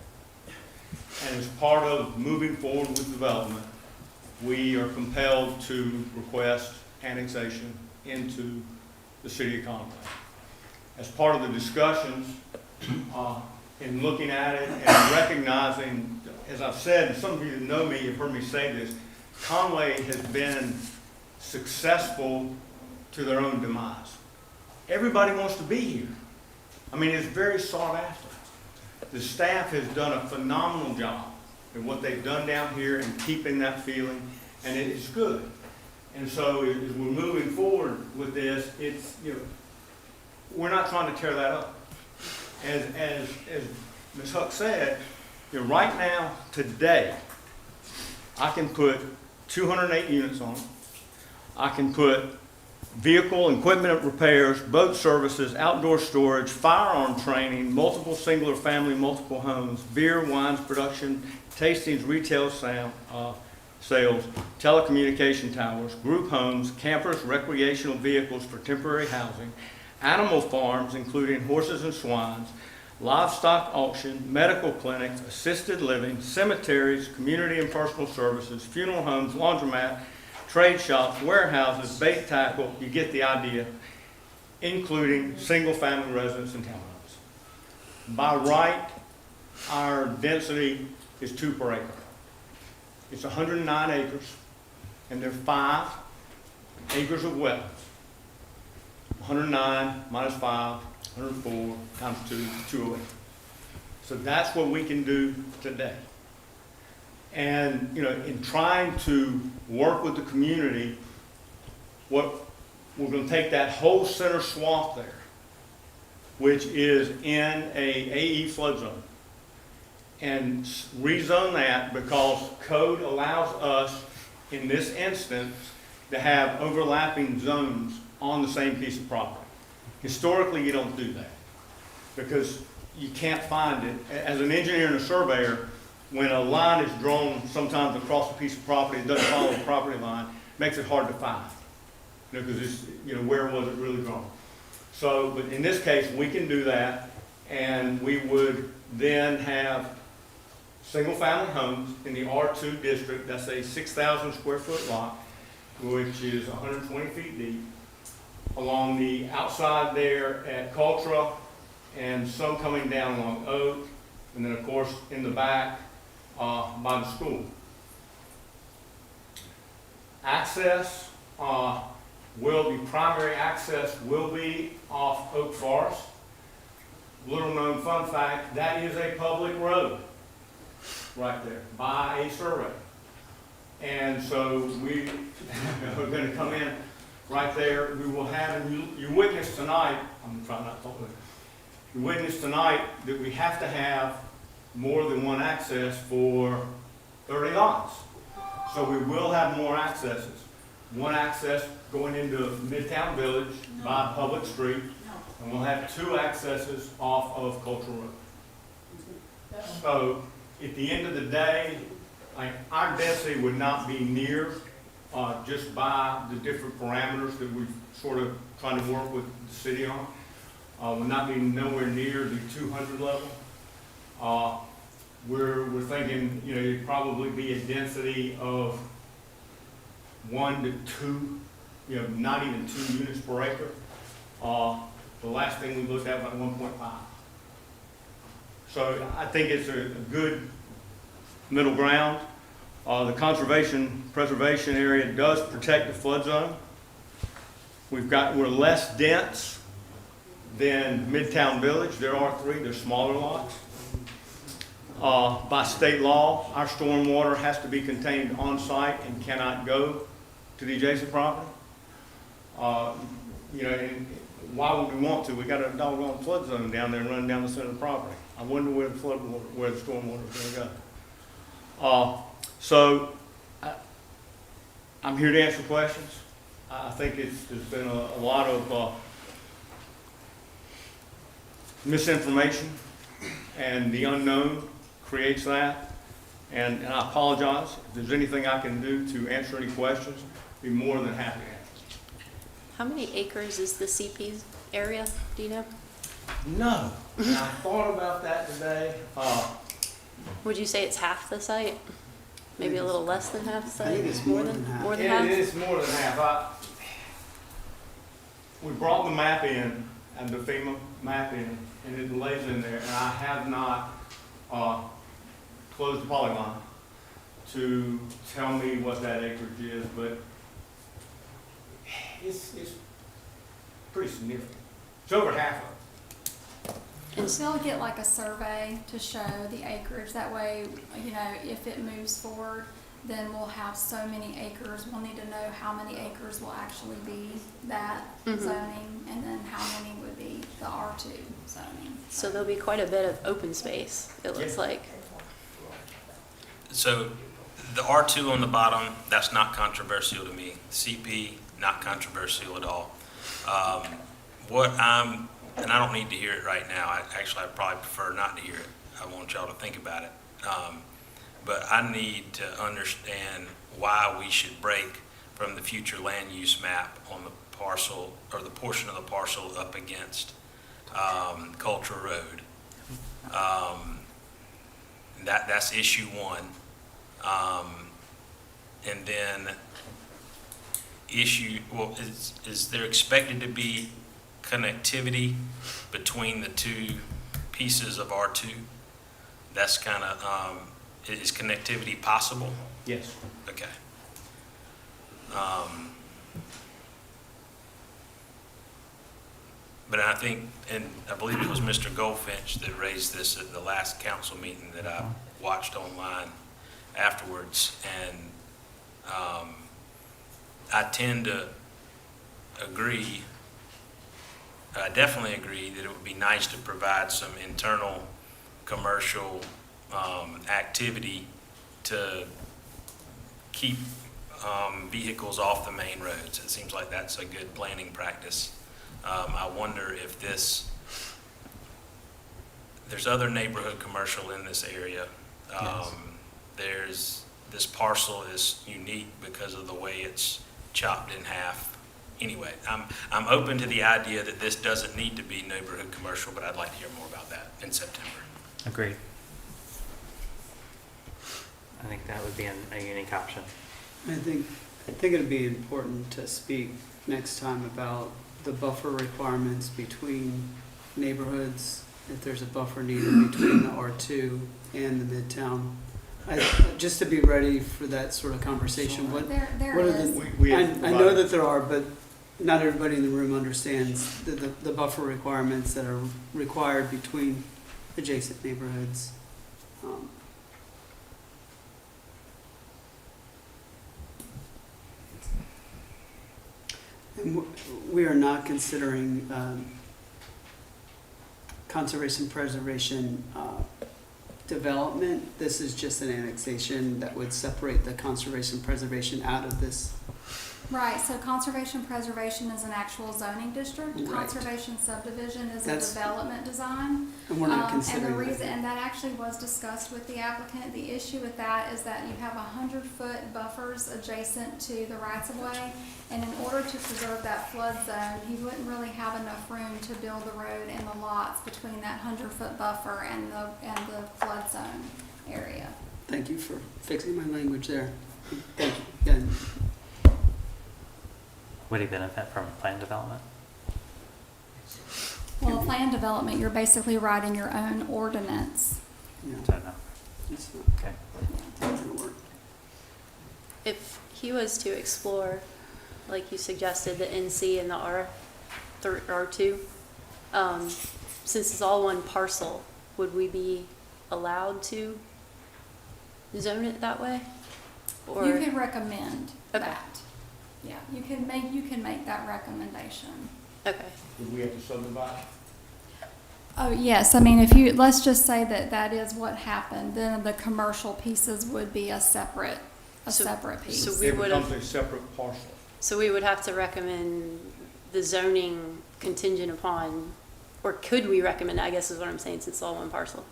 And as part of moving forward with development, we are compelled to request annexation into the city of Conway. As part of the discussions, in looking at it and recognizing, as I've said, and some of you that know me have heard me say this, Conway has been successful to their own demise. Everybody wants to be here. I mean, it's very sought after. The staff has done a phenomenal job in what they've done down here and keeping that feeling, and it is good. And so as we're moving forward with this, it's, you know, we're not trying to tear that up. As Ms. Huck said, you know, right now, today, I can put 208 units on it. I can put vehicle and equipment repairs, boat services, outdoor storage, firearm training, multiple singular family, multiple homes, beer, wines production, tastings, retail sales, telecommunication towers, group homes, campers, recreational vehicles for temporary housing, animal farms, including horses and swines, livestock auction, medical clinics, assisted living, cemeteries, community and personal services, funeral homes, laundromat, trade shops, warehouses, bait tackle, you get the idea, including single-family residence and townhomes. By right, our density is 2 per acre. It's 109 acres, and there are 5 acres of wetlands. 109 minus 5, 104 times 2, 208. So that's what we can do today. And, you know, in trying to work with the community, what we're going to take that whole center swath there, which is in a AE flood zone, and rezone that because code allows us, in this instance, to have overlapping zones on the same piece of property. Historically, you don't do that because you can't find it. As an engineer and a surveyor, when a line is drawn sometimes across a piece of property, it doesn't follow the property line, makes it hard to find. You know, because it's, you know, where was it really drawn? So, but in this case, we can do that, and we would then have single-family homes in the R2 district. That's a 6,000 square foot lot, which is 120 feet deep, along the outside there at Cultra, and some coming down along Oak, and then of course in the back by the school. Access primary access will be off Oak Forest. Little known fun fact, that is a public road right there by a survey. And so we are going to come in right there. We will have, and you witnessed tonight, I'm trying not to talk about it. You witnessed tonight that we have to have more than one access for 30 lots. So we will have more accesses. One access going into Midtown Village by public street, and we'll have 2 accesses off of Cultural Road. So at the end of the day, like, our density would not be near, just by the different parameters that we've sort of trying to work with the city on. Would not be nowhere near the 200 level. We're thinking, you know, it'd probably be a density of 1 to 2, you know, not even 2 units per acre. The last thing we looked at was like 1.5. So I think it's a good middle ground. The conservation preservation area does protect the flood zone. We're less dense than Midtown Village. There are 3, they're smaller lots. By state law, our stormwater has to be contained on site and cannot go to the adjacent property. You know, and why would we want to? We got a doggone flood zone down there running down the center of the property. I wonder where the where the stormwater is going to go. So I'm here to answer questions. I think there's been a lot of misinformation, and the unknown creates that. And I apologize. If there's anything I can do to answer any questions, I'd be more than happy to answer. How many acres is the CP area? Do you know? No. And I thought about that today. Would you say it's half the site? Maybe a little less than half the site? I think it's more than half. More than It half? is more than half. We brought the map in, and the FEMA map in, and it lays in there, and I have not closed the polygon to tell me what that acreage is, but it's pretty significant. It's over half of it. They'll get like a survey to show the acreage. That way, you know, if it moves forward, then we'll have so many acres. We'll need to know how many acres will actually be that zoning, and then how many would be the R2 zoning. So there'll be quite a bit of open space, it looks like. So the R2 on the bottom, that's not controversial to me. CP, not controversial at all. And I don't need to hear it right now. I'd probably prefer not to hear it. I want y'all to think about it. But I need to understand why we should break from the future land use map on the parcel, or the portion of the parcel up against Cultural Road. That's issue 1. And then is there expected to be connectivity between the 2 pieces of R2? That's kind of, is connectivity possible? Yes. Okay. But I think, and I believe it was Mr. Goldfinch that raised this at the last council meeting that I watched online afterwards, and I tend to agree. I definitely agree that it would be nice to provide some internal commercial activity to keep vehicles off the main roads. It seems like that's a good planning practice. I wonder if there's other neighborhood commercial in this area. This parcel is unique because of the way it's chopped in half. Anyway, I'm open to the idea that this doesn't need to be neighborhood commercial, but I'd like to hear more about that in September. Agreed. I think that would be a unique option. I think it'd be important to speak next time about the buffer requirements between neighborhoods, if there's a buffer needed between the R2 and the Midtown. Just to be ready for that sort of conversation. What are I know that there are, but not everybody in the room understands the buffer requirements that are required between adjacent neighborhoods. And we are not considering conservation preservation development, this is just an annexation that would separate the conservation preservation out of this. Right, so conservation preservation is an actual zoning district. Right. Conservation subdivision is a That's- development design. And we're not And considering the that. reason, and that actually was discussed with the applicant. The issue with that is that you have 100-foot buffers adjacent to the rights of way. And in order to preserve that flood zone, he wouldn't really have enough room to build the road and the lots between that 100-foot buffer and the flood zone area. Thank you for fixing my language there. Thank you. Again. Would he benefit from plan development? Well, plan development, you're basically writing your own ordinance. Yeah, So, no. it's not, Okay. it's not gonna work. If he was to explore, like you suggested, the NC and the R2, since it's all one parcel, would we be allowed to zone it that way? Or You can recommend Okay. that. Yeah, you can make that recommendation. okay, Would we have to subdivide? Oh, yes, I mean, let's just say that is what happened, then the commercial pieces would be a separate piece. so we It would becomes have, a separate parcel. so we would have to recommend the zoning contingent upon, or could we recommend, I guess is what I'm saying, since it's all one parcel?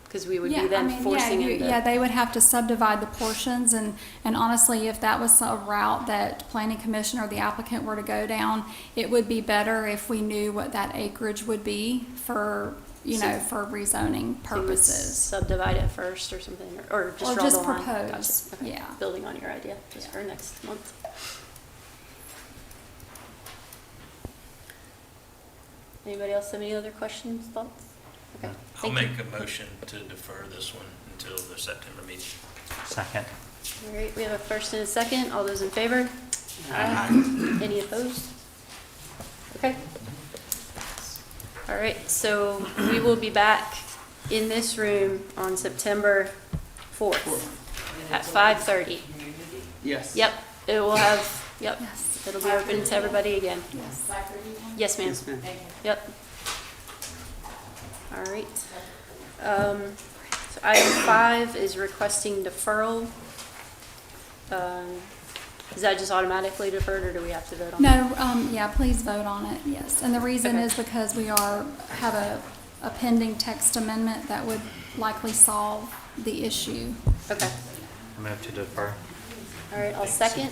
Because we would Yeah, be I then mean, forcing him to. Yeah, they would have to subdivide the portions, and honestly, if that was a route that planning commission or the applicant were to go down, it would be better if we knew what that acreage would be for, for rezoning So you would purposes. subdivide it first or something, or just Or draw just the line? propose, Gotcha. Okay. yeah. Building on your idea, just for next month. Anybody else have any other questions, thoughts? Okay. I'll Thank you. make a motion to defer this one until the September meeting. Second. All right, we have a first and a second. All those in favor? Any opposed? Okay. All right, so we will be back in this room on September 4th at 5:30. Yes. Yep, it will have, yep, Yes. it'll be open to everybody again. Yes. Yes, ma'am. Yes, ma'am. Yep. All right. So item 5 is requesting deferral. Is that just automatically deferred, or do we have to vote on that? No, yeah, please vote on it, yes. And the reason Okay. is because we have a pending text amendment that would likely solve the issue. Okay. I move to defer. All right, I'll second.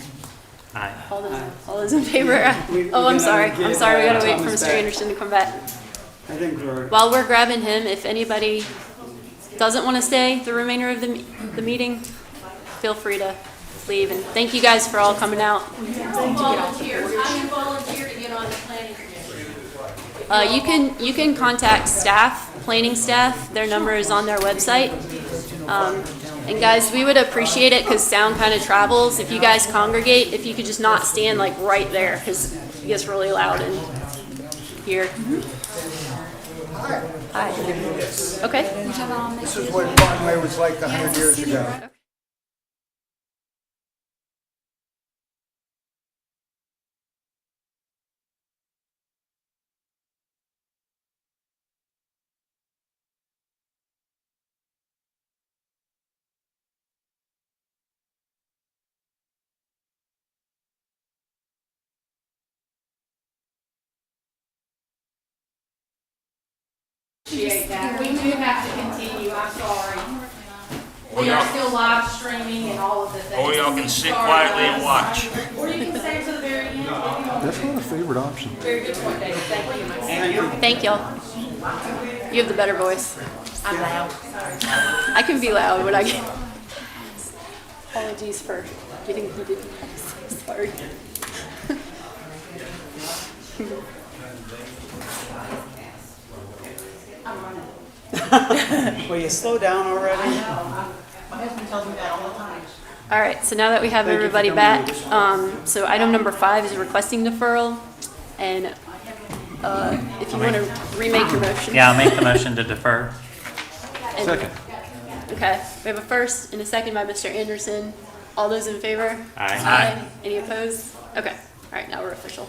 Aye. All those in favor? We Oh, I'm gotta sorry. I'm give, sorry. We gotta wait for Thomas Mr. back. Anderson to come back. I think we're, While we're grabbing him, if anybody doesn't want to stay the remainder of the meeting, feel free to leave. And thank you guys for all coming out. Volunteers, how do you volunteer to get on the planning commission? You can contact staff, planning staff. Their number is on their website. And guys, we would appreciate it because sound kind of travels. If you guys congregate, if you could just not stand like right there because it gets really loud in here. Hi. Okay. This is what Conway was like 100 years ago. Appreciate that. We do have to continue, I'm sorry. We are still live streaming and all of the things. Or y'all can sit Sorry, quietly and guys. watch. Or you can stay to the very end. That's not a favorite option. Very good point, David. Thank you. thank you. Thank y'all. You have the better voice. I'm loud. I can be loud when I get. Apologies for getting heated. Sorry. will you slow down already? My husband tells me that all the time. All right, so now that we have Thank you for everybody coming. back, so item number 5 is requesting deferral. And if you want to remake your motion. Yeah, I'll make the motion to defer. And- Second. Okay, we have a first and a second by Mr. Anderson. All those in favor? Aye. Any opposed? Okay, all right, now we're official.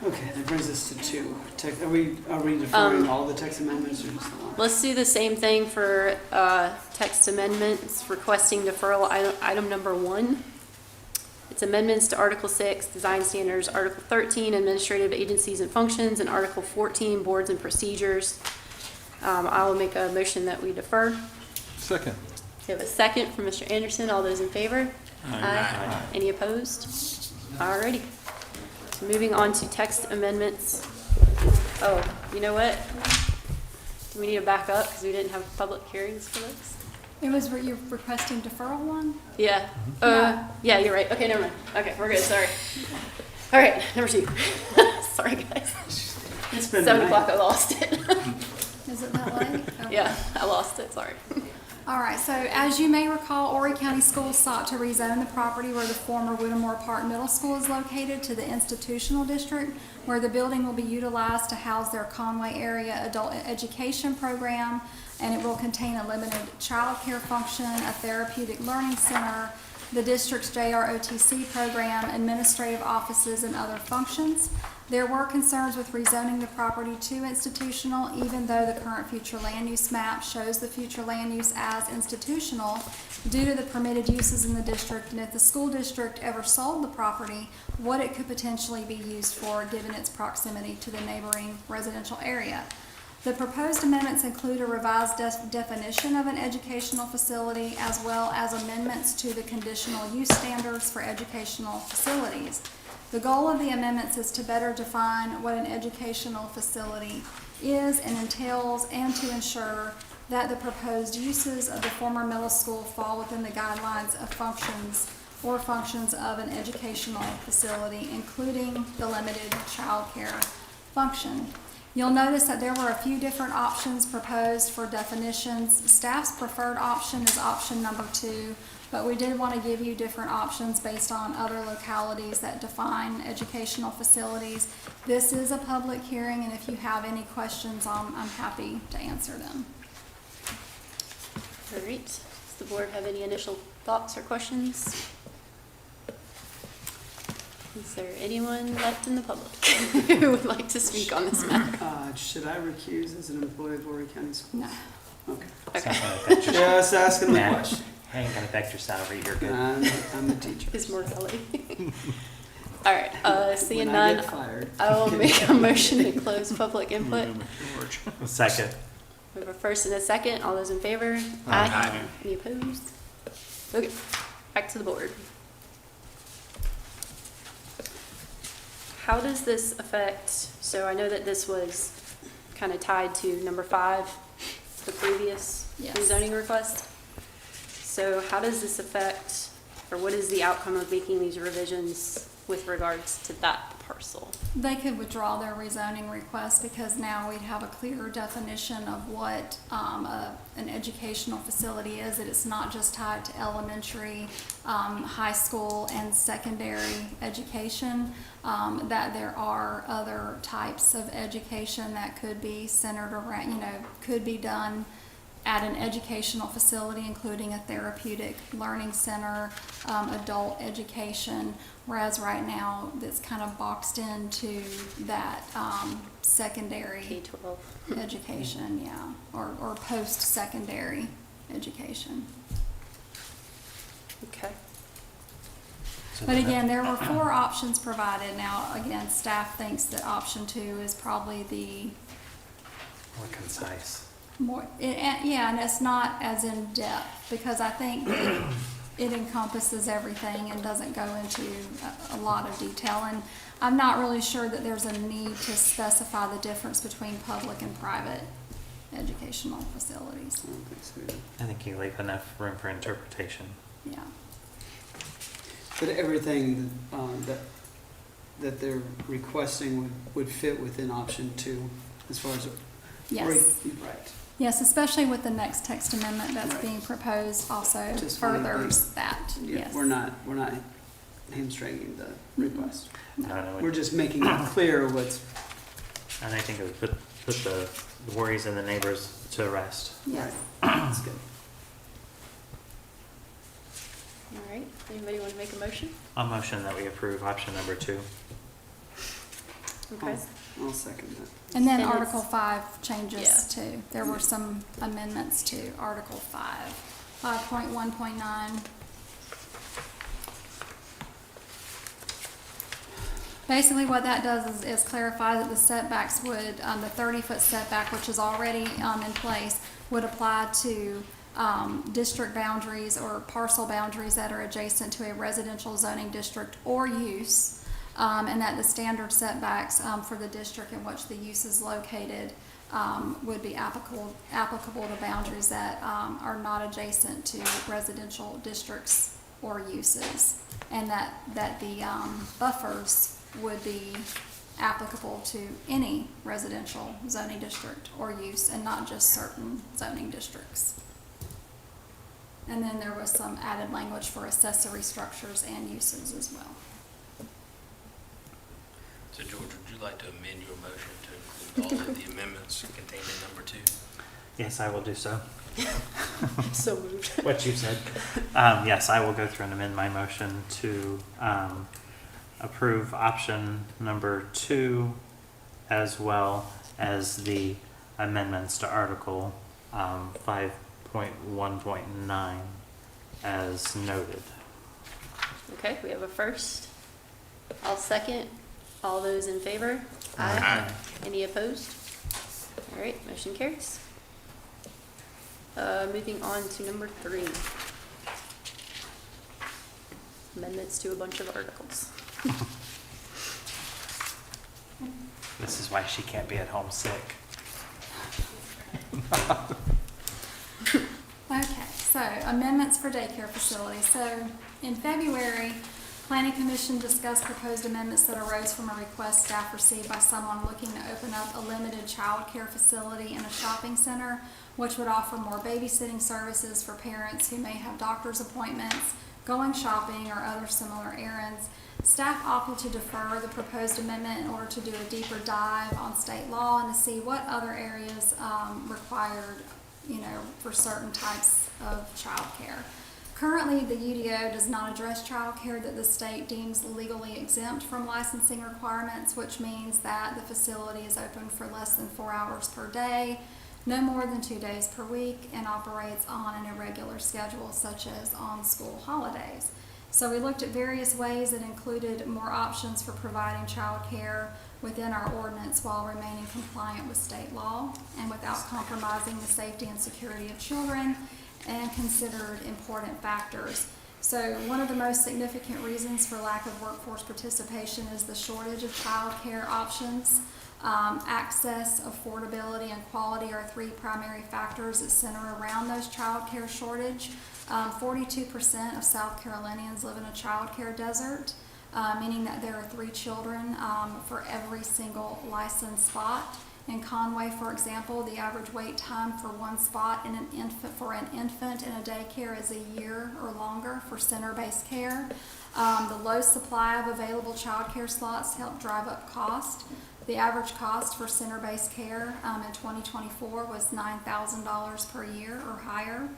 Okay, that brings us to 2. Are we deferring all the text amendments or just the one? Let's do the same thing for text amendments, requesting deferral item number 1. It's amendments to Article 6, Design Standards, Article 13, Administrative Agencies and Functions, and Article 14, Boards and Procedures. I will make a motion that we defer. Second. We have a second from Mr. Anderson. All those in favor? Aye. Any opposed? Alrighty. So moving on to text amendments. Oh, you know what? Do we need to back up because we didn't have public hearings for this? It was where you're requesting deferral one? Yeah. No. Yeah, you're right. Okay, never mind. Okay, we're good. Sorry. All right, number 2. Sorry, guys. It's been 7 a o'clock, night. I lost it. Is it that late? Okay. Yeah, I lost it. Sorry. All right, so as you may recall, Horry County Schools sought to rezone the property where the former Whittemore Park Middle School is located to the institutional district, where the building will be utilized to house their Conway area adult education program, and it will contain a limited child care function, a therapeutic learning center, the district's JROTC program, administrative offices, and other functions. There were concerns with rezoning the property to institutional, even though the current future land use map shows the future land use as institutional due to the permitted uses in the district, and if the school district ever sold the property, what it could potentially be used for given its proximity to the neighboring residential area. The proposed amendments include a revised definition of an educational facility as well as amendments to the conditional use standards for educational facilities. The goal of the amendments is to better define what an educational facility is and entails, and to ensure that the proposed uses of the former middle school fall within the guidelines of functions of an educational facility, including the limited child care function. You'll notice that there were a few different options proposed for definitions. Staff's preferred option is option number 2, but we did want to give you different options based on other localities that define educational facilities. This is a public hearing, and if you have any questions, I'm happy to answer them. All right. Does the board have any initial thoughts or questions? Is there anyone left in the public who would like to speak on this matter? Should I recuse as an employee of Horry County Schools? No. Okay. Okay. Just asking the Nah. question. Ain't gonna affect your salary, you're good. I'm a teacher. Is mortality. All right, seeing When I none, get fired. I will make a motion to close public input. Second. We have a first and a second. All those in favor? Aye. Any opposed? Okay, back to the board. How does this affect, so I know that this was kind of tied to number 5, the previous Yes. rezoning request. So how does this affect, or what is the outcome of making these revisions with regards to that parcel? They could withdraw their rezoning request because now we'd have a clearer definition of what an educational facility is, that it's not just tied to elementary, high school, and secondary education, that there are other types of education that could be centered around, could be done at an educational facility, including a therapeutic learning center, adult education, whereas right now it's kind of boxed into that secondary K-12. education, yeah, or post-secondary education. Okay. But again, there were 4 options provided. Now, again, staff thinks that option 2 is probably the More concise. more, yeah, and it's not as in-depth, because I think that it encompasses everything and doesn't go into a lot of detail. And I'm not really sure that there's a need to specify the difference between public and private educational facilities. I don't think so either. I think you leave enough room for interpretation. Yeah. But everything that they're requesting would fit within option 2 as far as. Yes. Right. Yes, especially with the next text amendment that's Right. being proposed also Just wanted to- furthers that, Yeah, yes. we're not hamstringing the request. No, We're just making it clear what's. And I think it would put the worries and the neighbors to rest. Yes. That's good. All right, anybody want to make a motion? I'll motion that we approve option number 2. Okay. I'll second that. And then And it's- Article 5 changes Yeah. too. There were some amendments to Article 5. 5.1.9. Basically, what that does is clarify that the setbacks would, the 30-foot setback, which is already in place, would apply to district boundaries or parcel boundaries that are adjacent to a residential zoning district or use, and that the standard setbacks for the district in which the use is located would be applicable to boundaries that are not adjacent to residential districts or uses, and that the buffers would be applicable to any residential zoning district or use and not just certain zoning districts. And then there was some added language for accessory structures and uses as well. So George, would you like to amend your motion to include all of the amendments contained in number 2? Yes, I will do so. So moved. What you said. Yes, I will go through and amend my motion to approve option number 2 as well as the amendments to Article 5.1.9 as noted. Okay, we have a first. I'll second. All those in favor? Aye. Any opposed? All right, motion carries. Moving on to number 3. Amendments to a bunch of articles. This is why she can't be at home sick. Okay, so amendments for daycare facilities. So in February, Planning Commission discussed proposed amendments that arose from a request staff received by someone looking to open up a limited child care facility in a shopping center, which would offer more babysitting services for parents who may have doctor's appointments, going shopping, or other similar errands. Staff opted to defer the proposed amendment in order to do a deeper dive on state law and to see what other areas required, for certain types of childcare. Currently, the UDO does not address childcare that the state deems legally exempt from licensing requirements, which means that the facility is open for less than 4 hours per day, no more than 2 days per week, and operates on an irregular schedule, such as on school holidays. So we looked at various ways that included more options for providing childcare within our ordinance while remaining compliant with state law and without compromising the safety and security of children, and considered important factors. So one of the most significant reasons for lack of workforce participation is the shortage of childcare options. Access, affordability, and quality are 3 primary factors that center around those childcare shortage. 42% of South Carolinians live in a childcare desert, meaning that there are 3 children for every single licensed spot. In Conway, for example, the average wait time for one spot in an infant in a daycare is a year or longer for center-based care. The low supply of available child care slots helped drive up cost. The average cost for center-based care in 2024 was $9,000 per year or higher.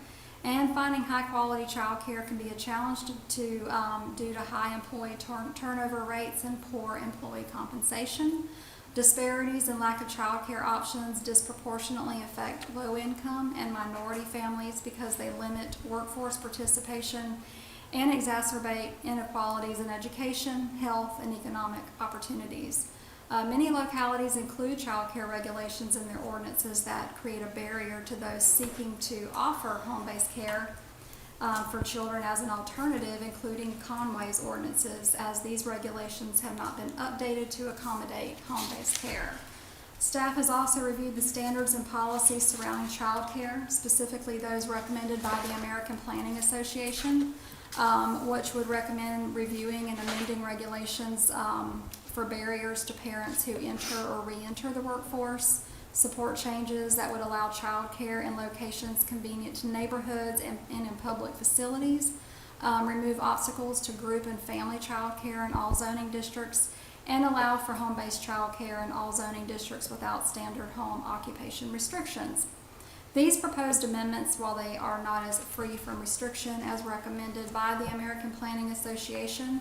And finding high-quality child care can be a challenge due to high employee turnover rates and poor employee compensation. Disparities and lack of child care options disproportionately affect low-income and minority families because they limit workforce participation and exacerbate inequalities in education, health, and economic opportunities. Many localities include child care regulations in their ordinances that create a barrier to those seeking to offer home-based care for children as an alternative, including Conway's ordinances, as these regulations have not been updated to accommodate home-based care. Staff has also reviewed the standards and policies surrounding child care, specifically those recommended by the American Planning Association, which would recommend reviewing and amending regulations for barriers to parents who enter or re-enter the workforce, support changes that would allow child care in locations convenient to neighborhoods and in public facilities, remove obstacles to group and family child care in all zoning districts, and allow for home-based child care in all zoning districts without standard home occupation restrictions. These proposed amendments, while they are not as free from restriction as recommended by the American Planning Association,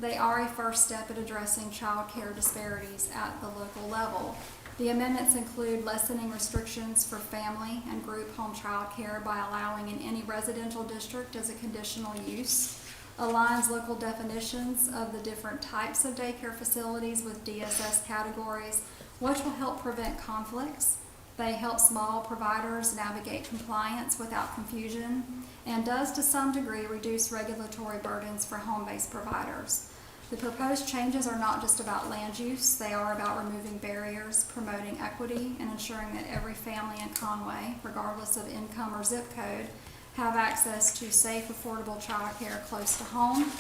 They are a first step at addressing childcare disparities at the local level. The amendments include lessening restrictions for family and group home childcare by allowing in any residential district as a conditional use, aligns local definitions of the different types of daycare facilities with DSS categories, which will help prevent conflicts. They help small providers navigate compliance without confusion, and does to some degree reduce regulatory burdens for home-based providers. The proposed changes are not just about land use, they are about removing barriers, promoting equity, and ensuring that every family in Conway, regardless of income or zip code, have access to safe, affordable childcare close to home.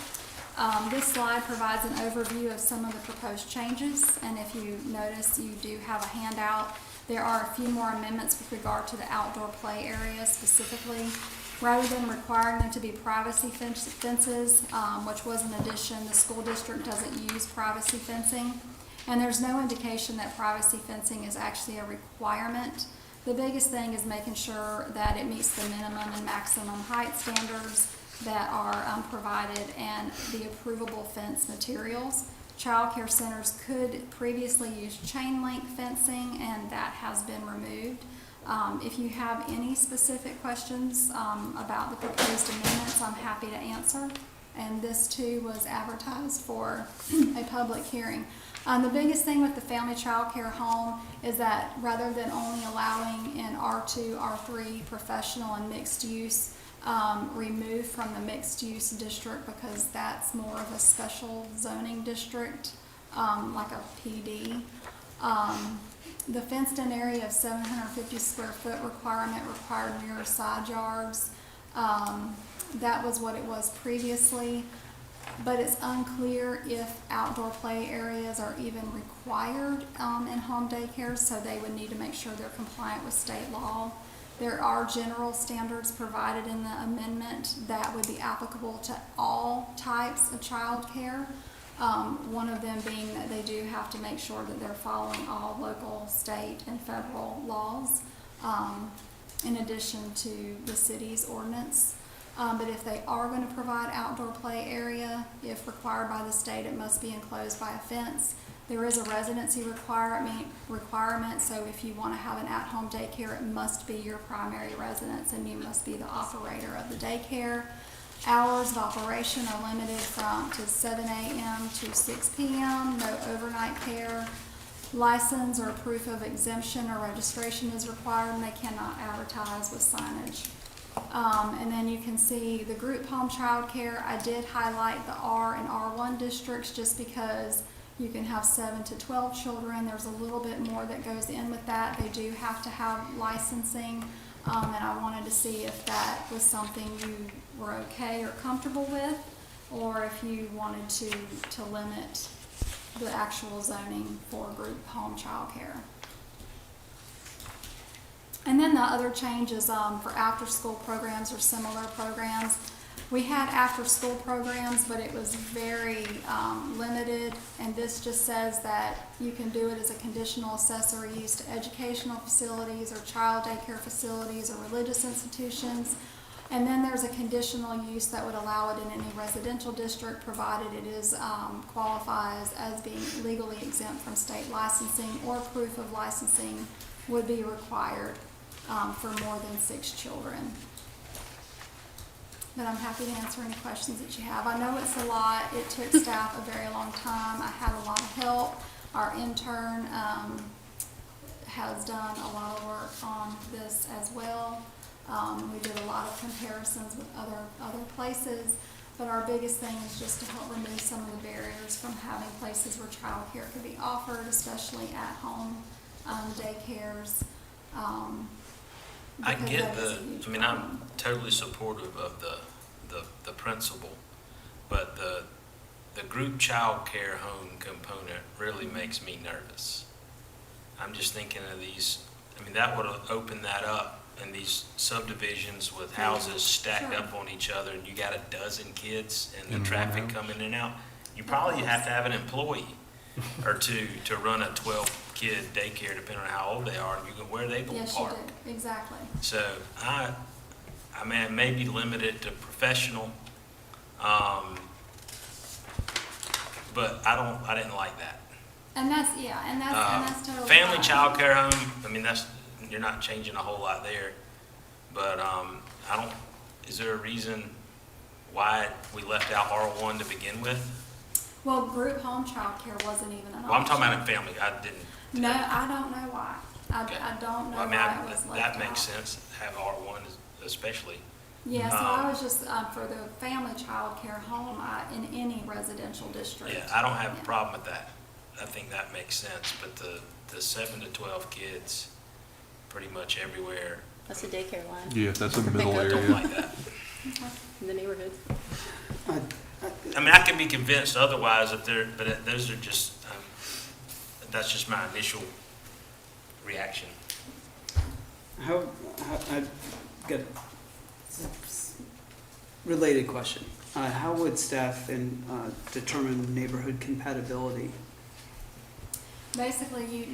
This slide provides an overview of some of the proposed changes, and if you notice, you do have a handout. There are a few more amendments with regard to the outdoor play area specifically. Rather than requiring them to be privacy fences, which was an addition, the school district doesn't use privacy fencing, and there's no indication that privacy fencing is actually a requirement. The biggest thing is making sure that it meets the minimum and maximum height standards that are provided and the approvable fence materials. Child care centers could previously use chain link fencing, and that has been removed. If you have any specific questions about the proposed amendments, I'm happy to answer. And this too was advertised for a public hearing. The biggest thing with the family child care home is that rather than only allowing in R2, R3 professional and mixed use, removed from the mixed use district because that's more of a special zoning district, like a PD. The fenced-in area of 750 square foot requirement required mirror side yards. That was what it was previously, but it's unclear if outdoor play areas are even required in home daycare, so they would need to make sure they're compliant with state law. There are general standards provided in the amendment that would be applicable to all types of child care. One of them being that they do have to make sure that they're following all local, state, and federal laws, in addition to the city's ordinance. But if they are going to provide outdoor play area, if required by the state, it must be enclosed by a fence. There is a residency requirement, so if you want to have an at-home daycare, it must be your primary residence and you must be the operator of the daycare. Hours of operation are limited to 7 a.m. to 6 p.m., no overnight care. License or proof of exemption or registration is required, and they cannot advertise with signage. And then you can see the group home child care. I did highlight the R and R1 districts just because you can have 7 to 12 children. There's a little bit more that goes in with that. They do have to have licensing, and I wanted to see if that was something you were okay or comfortable with, or if you wanted to limit the actual zoning for group home child care. And then the other changes for after-school programs or similar programs. We had after-school programs, but it was very limited, and this just says that you can do it as a conditional accessory use to educational facilities or child daycare facilities or religious institutions. And then there's a conditional use that would allow it in any residential district, provided it is qualifies as being legally exempt from state licensing, or proof of licensing would be required for more than 6 children. But I'm happy to answer any questions that you have. I know it's a lot. It took staff a very long time. I had a lot of help. Our intern has done a lot of work on this as well. We did a lot of comparisons with other places, but our biggest thing is just to help remove some of the barriers from having places where child care could be offered, especially at home daycares. I get I'm totally supportive of the principle, but the group child care home component really makes me nervous. I'm just thinking of these, that would open that up in these subdivisions with houses stacked up on each other, and you got a dozen kids and the traffic coming in and out. You probably have to have an employee or two to run a 12-kid daycare, depending on how old they are, and you can where they will park. Yes, you do. Exactly. So I maybe limit it to professional. but I didn't like that. And that's, yeah, and that's totally Family fine. child care home, I mean, you're not changing a whole lot there. But, is there a reason why we left out R1 to begin with? Well, group home childcare wasn't even an option. Well, I'm talking about in family, I didn't. No, I don't know why. Okay. I don't know Well, I mean, why it was left that out. makes sense, have R1 especially. Yeah, so I was just, for the family child care home, in any residential district. Yeah, I don't have a problem with that. I think that makes sense, but the 7 to 12 kids, pretty much everywhere, That's a daycare line Yeah, that's a middle I don't area. like that. in the neighborhood. I mean, I can be convinced otherwise but those are just, that's just my initial reaction. How I got a related question. How would staff determine neighborhood compatibility? Basically,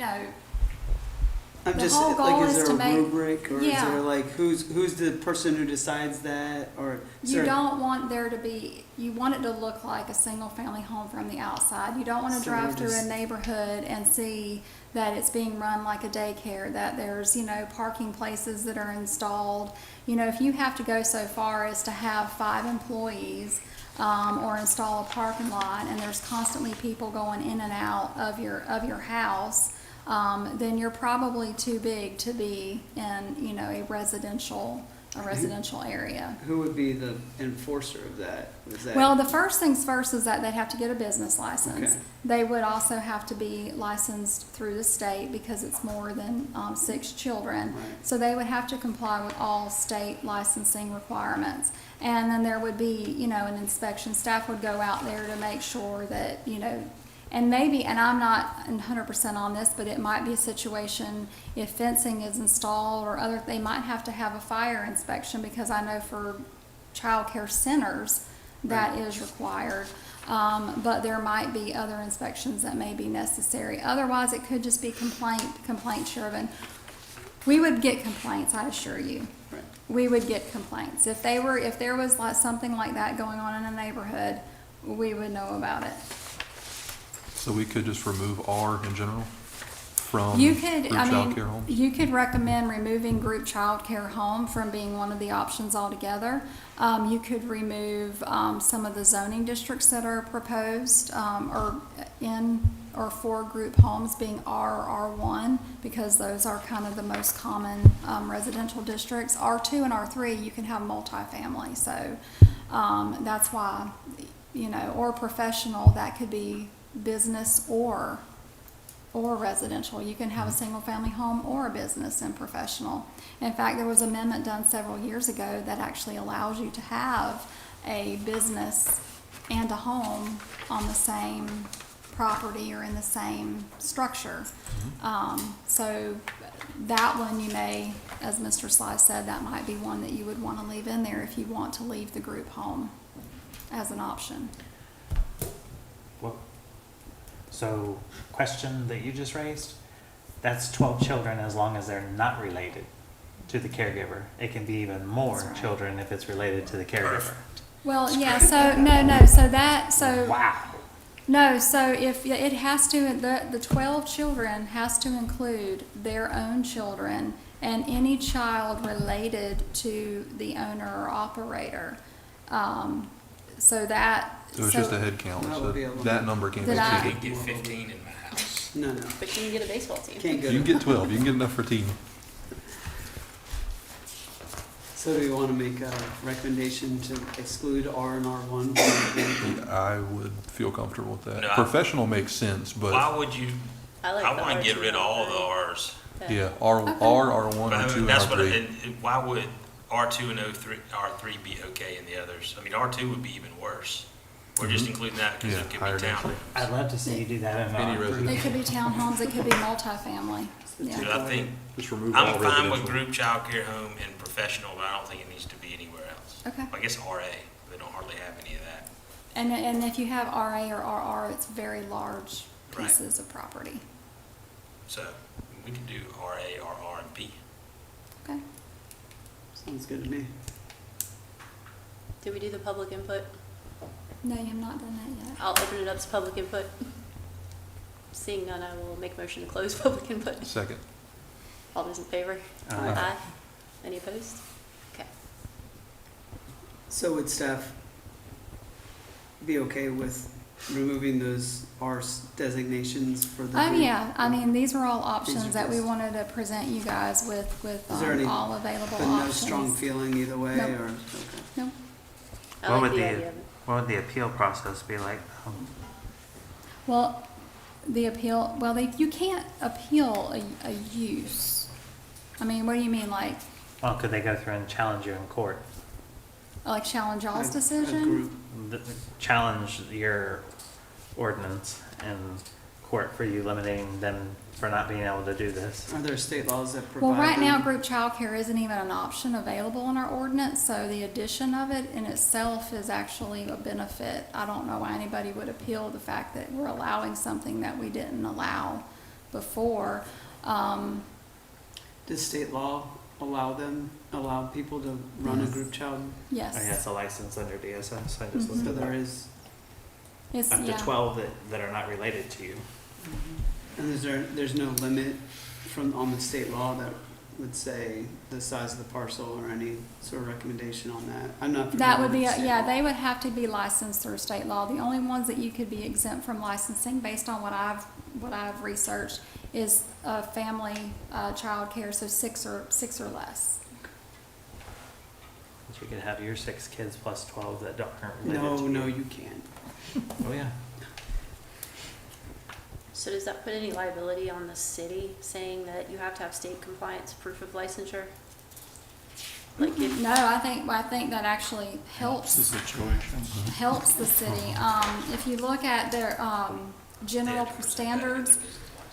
I'm The just, whole goal like, is is there to a make- rubric, or is Yeah. there like, who's the person who decides that, or? is you there- don't want there to be, you want it to look like a single-family home from the outside. You don't want to So drive we're through a just- neighborhood and see that it's being run like a daycare, that there's, parking places that are installed. If you have to go so far as to have 5 employees, or install a parking lot, and there's constantly people going in and out of your house, then you're probably too big to be in, a residential area. Who would be the enforcer of that? Is that? Well, the first things first is that they'd have to get a business license. Okay. They would also have to be licensed through the state because it's more than 6 children. Right. So they would have to comply with all state licensing requirements. And then there would be, an inspection. Staff would go out there to make sure that, and maybe, and I'm not 100% on this, but it might be a situation if fencing is installed or they might have to have a fire inspection, because I know for child care centers that is required. But there might be other inspections that may be necessary. Otherwise, it could just be complaint driven. We would get complaints, I assure you. Right. We would get complaints. If there was like something like that going on in a neighborhood, we would know about it. So we could just remove R in general from You could, group childcare homes? you could recommend removing group child care home from being one of the options altogether. You could remove, some of the zoning districts that are proposed, or for group homes being R1, because those are kind of the most common, residential districts. R2 and R3, you can have multifamily, so, that's why, or professional, that could be business or residential. You can have a single-family home or a business and professional. In fact, there was an amendment done several years ago that actually allows you to have a business and a home on the same property or in the same structure. So that one you may, as Mr. Sly said, that might be one that you would want to leave in there if you want to leave the group home as an option. So, question that you just raised, that's 12 children as long as they're not related to the caregiver. It can be even more That's right. children if it's related to the caregiver. Well, yeah, so Wow. no, so if it has to, the 12 children has to include their own children and any child related to the owner or operator. So it's just a head count, That so would be a little- that number can't be Did I- I exceeded. get 15 in my house. No. But you can get a baseball team. Can't go You to. can get 12, you can get enough for a team. So do we want to make a recommendation to exclude R and R1? I would feel comfortable with that. No, Professional makes sense, Why but would you, I like I the want to get R2 rid of all and the Rs. yeah, R1, But I R2, mean, and that's what, R3. and why would R2 and R3 be okay and the others? I mean, R2 would be even worse. We're just including that because Yeah, it could higher be town. density. I'd love to see you do that in Any R3. resident. It could be townhomes, it could be multifamily. So Yeah. I think, Just remove all I'm fine with residential. group childcare home and professional, but I don't think it needs to be anywhere else. Okay. I guess RA, they don't hardly have any of that. And if you have RA or RR, it's very large Right. pieces of property. So we can do RA, RR, and P. Okay. Sounds good to me. Did we do the public input? No, you have not done that yet. I'll open it up to public input. Seeing none, I will make a motion to close public input. Second. All those in favor? Aye. Any opposed? Okay. So would staff be okay with removing those R designations for the? Oh, group? yeah, I mean, these were all options are that we just- wanted to present you guys with Is there any- all available And no options. strong feeling either way, Nope. or, okay. No, I What like would the the, idea of it. what would the appeal process be like? well, the appeal, well, you can't appeal a use. I mean, what do you mean, like Well, could they go through and challenge you in court? challenge y'all's A decision? group. Challenge your ordinance in court for you limiting them for not being able to do this? Are there state laws that provide? Well, right now, them? group childcare isn't even an option available in our ordinance, so the addition of it in itself is actually a benefit. I don't know why anybody would appeal the fact that we're allowing something that we didn't allow before. Does state law allow people to run a Yes. group child? Yes. I guess a license under DSS, I just Mhm. looked So at there that. is, It's, Up to yeah. 12 that are not related to you. and there's no limit on the state law that would say the size of the parcel or any sort of recommendation on that? I'm not. That would familiar be, with state yeah, law. they would have to be licensed through state law. The only ones that you could be exempt from licensing, based on what I've researched, is family child care, so six or less. But you could have your 6 kids plus 12 that aren't related to you. No, you can't. Oh, yeah. So does that put any liability on the city saying that you have to have state compliance proof of licensure? Like if, No, I think that actually helps The situation. helps the city. If you look at their general standards,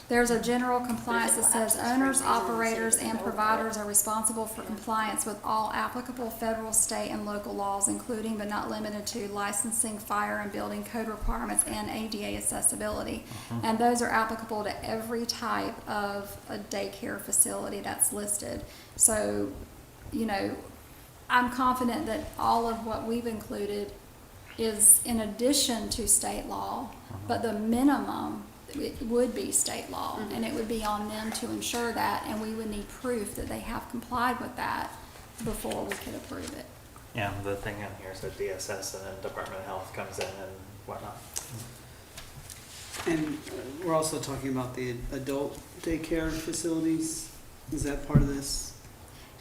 there's a general compliance that says owners, operators, and providers are responsible for compliance with all applicable federal, state, and local laws, including but not limited to licensing, fire and building code requirements, and ADA accessibility. And those are applicable to every type of a daycare facility that's listed. So, you know, I'm confident that all of what we've included is in addition to state law, but the minimum, it would be state law, and it would be on them to ensure that, and we would need proof that they have complied with that before we could approve it. Yeah, the thing in here says DSS and then Department of Health comes in and whatnot. And we're also talking about the adult daycare facilities. Is that part of this?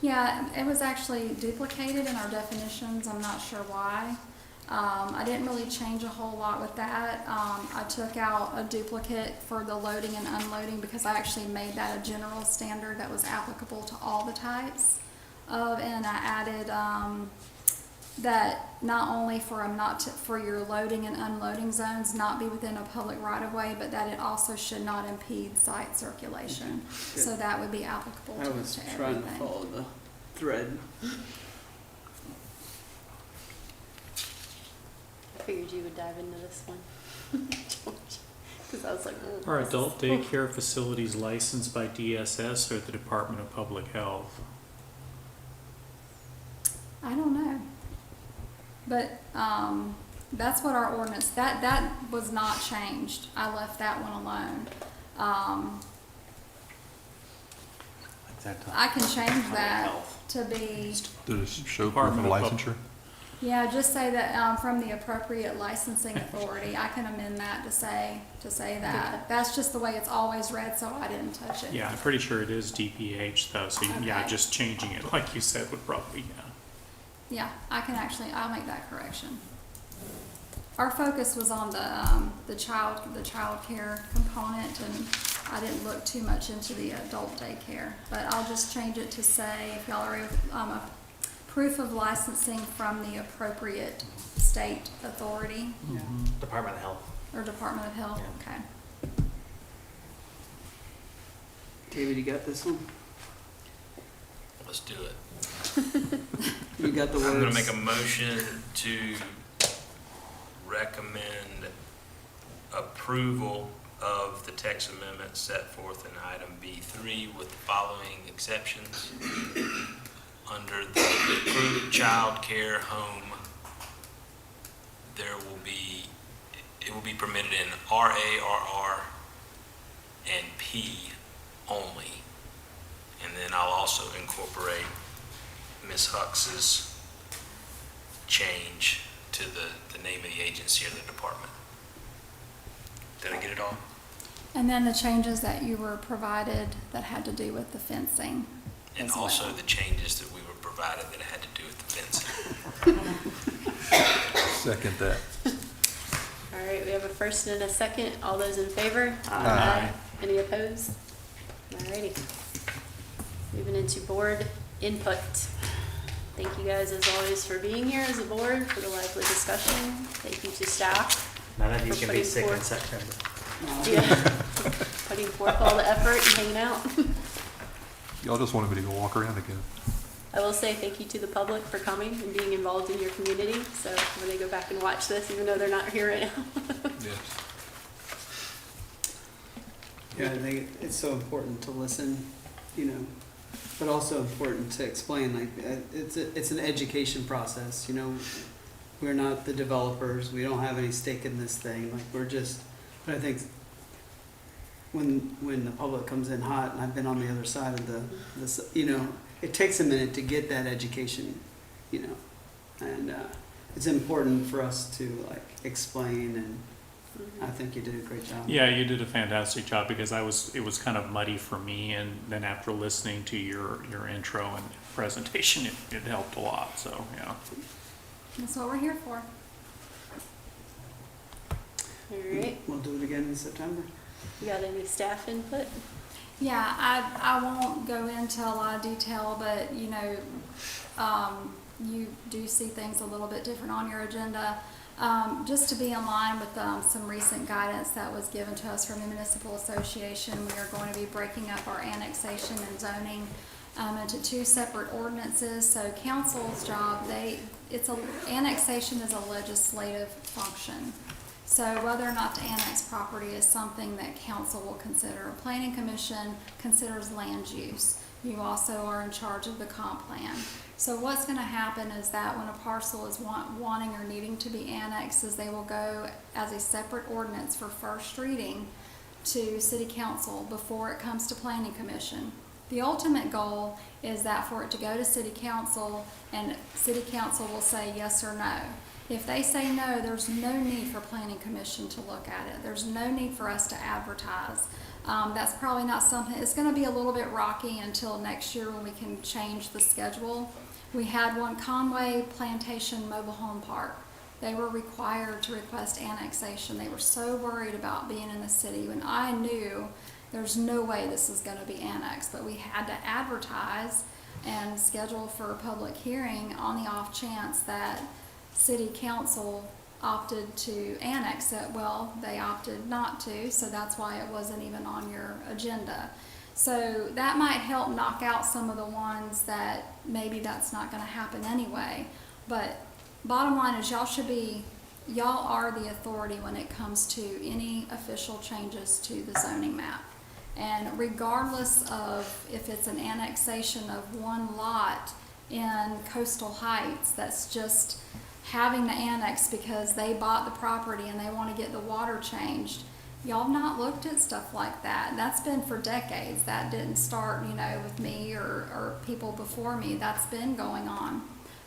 Yeah, it was actually duplicated in our definitions, I'm not sure why. I didn't really change a whole lot with that. I took out a duplicate for the loading and unloading because I actually made that a general standard that was applicable to all the types of, and I added that not only for your loading and unloading zones not be within a public right of way, but that it also should not impede site circulation. So that would be applicable I to was everything. trying to follow the thread. I figured you would dive into this one. Because I was like, oh, Are this is- adult daycare facilities licensed by DSS or the Department of Public Health? I don't know. But that's what our ordinance, that was not changed. I left that one alone. I can change that to be, Did it show proof of Department of Pub- licensure? yeah, just say that from the appropriate licensing authority. I can amend that to say that. That's just the way it's always read, so I didn't touch it. Yeah, I'm pretty sure it is DPH though, so yeah, Okay. just changing it like you said would probably, yeah. Yeah, I'll make that correction. Our focus was on the child care component, and I didn't look too much into the adult daycare. But I'll just change it to say, if y'all are, a proof of licensing from the appropriate state authority Department of Health. or Department of Health, Yeah. okay. David, you got this one? Let's do it. You got the words? I'm gonna make a motion to recommend approval of the text amendment set forth in item B3 with the following exceptions. Under the group child care home, there will be be permitted in RA, RR, and P only. And then I'll also incorporate Ms. Hux's change to the name of the agency or the department. Did I get it all? And then the changes that you were provided that had to do with the fencing. And as also well. the changes that we were provided that had to do with the fencing. Second that. All right, we have a first and a second. All those in favor? Aye. Any opposed? All righty. Moving into board input. Thank you guys as always for being here as a board for the lively discussion. Thank you to staff. None of you for can be putting sick in forth- September. Yeah. Putting forth all the effort and hanging out. Y'all just wanted me to go walk around again. I will say thank you to the public for coming and being involved in your community. So when they go back and watch this, even though they're not here right now. Yes. Yeah, I think it's so important to listen, you know, but also important to explain, like, it's an education process, you know. We're not the developers, we don't have any stake in this thing, like, we're just, but I think when the public comes in hot, and I've been on the other side of this, you know, it takes a minute to get that education, you know, and it's important for us to, like, explain, and I think you did a great job. Yeah, you did a fantastic job because it was kind of muddy for me, and then after listening to your intro and presentation, it helped a lot, so, yeah. That's what we're here for. All right. We'll do it again in September. You got any staff input? Yeah, I won't go into a lot of detail, but, you know, you do see things a little bit different on your agenda. Just to be in line with some recent guidance that was given to us from the Municipal Association, we are going to be breaking up our annexation and zoning into two separate ordinances. So council's job, annexation is a legislative function. So whether or not to annex property is something that council will consider. A planning commission considers land use. You also are in charge of the comp plan. So what's going to happen is that when a parcel is wanting or needing to be annexed, is they will go as a separate ordinance for first reading to city council before it comes to planning commission. The ultimate goal is that for it to go to city council, and city council will say yes or no. If they say no, there's no need for planning commission to look at it. There's no need for us to advertise. That's probably not something, it's going to be a little bit rocky until next year when we can change the schedule. We had one Conway Plantation Mobile Home Park. They were required to request annexation. They were so worried about being in the city when I knew there's no way this is going to be annexed, but we had to advertise and schedule for a public hearing on the off chance that city council opted to annex it. Well, they opted not to, so that's why it wasn't even on your agenda. So that might help knock out some of the ones that maybe that's not going to happen anyway. But bottom line is y'all are the authority when it comes to any official changes to the zoning map. And regardless of if it's an annexation of one lot in Coastal Heights that's just having to annex because they bought the property and they want to get the water changed, y'all have not looked at stuff like that. That's been for decades. That didn't start, you know, with me or people before me. That's been going on.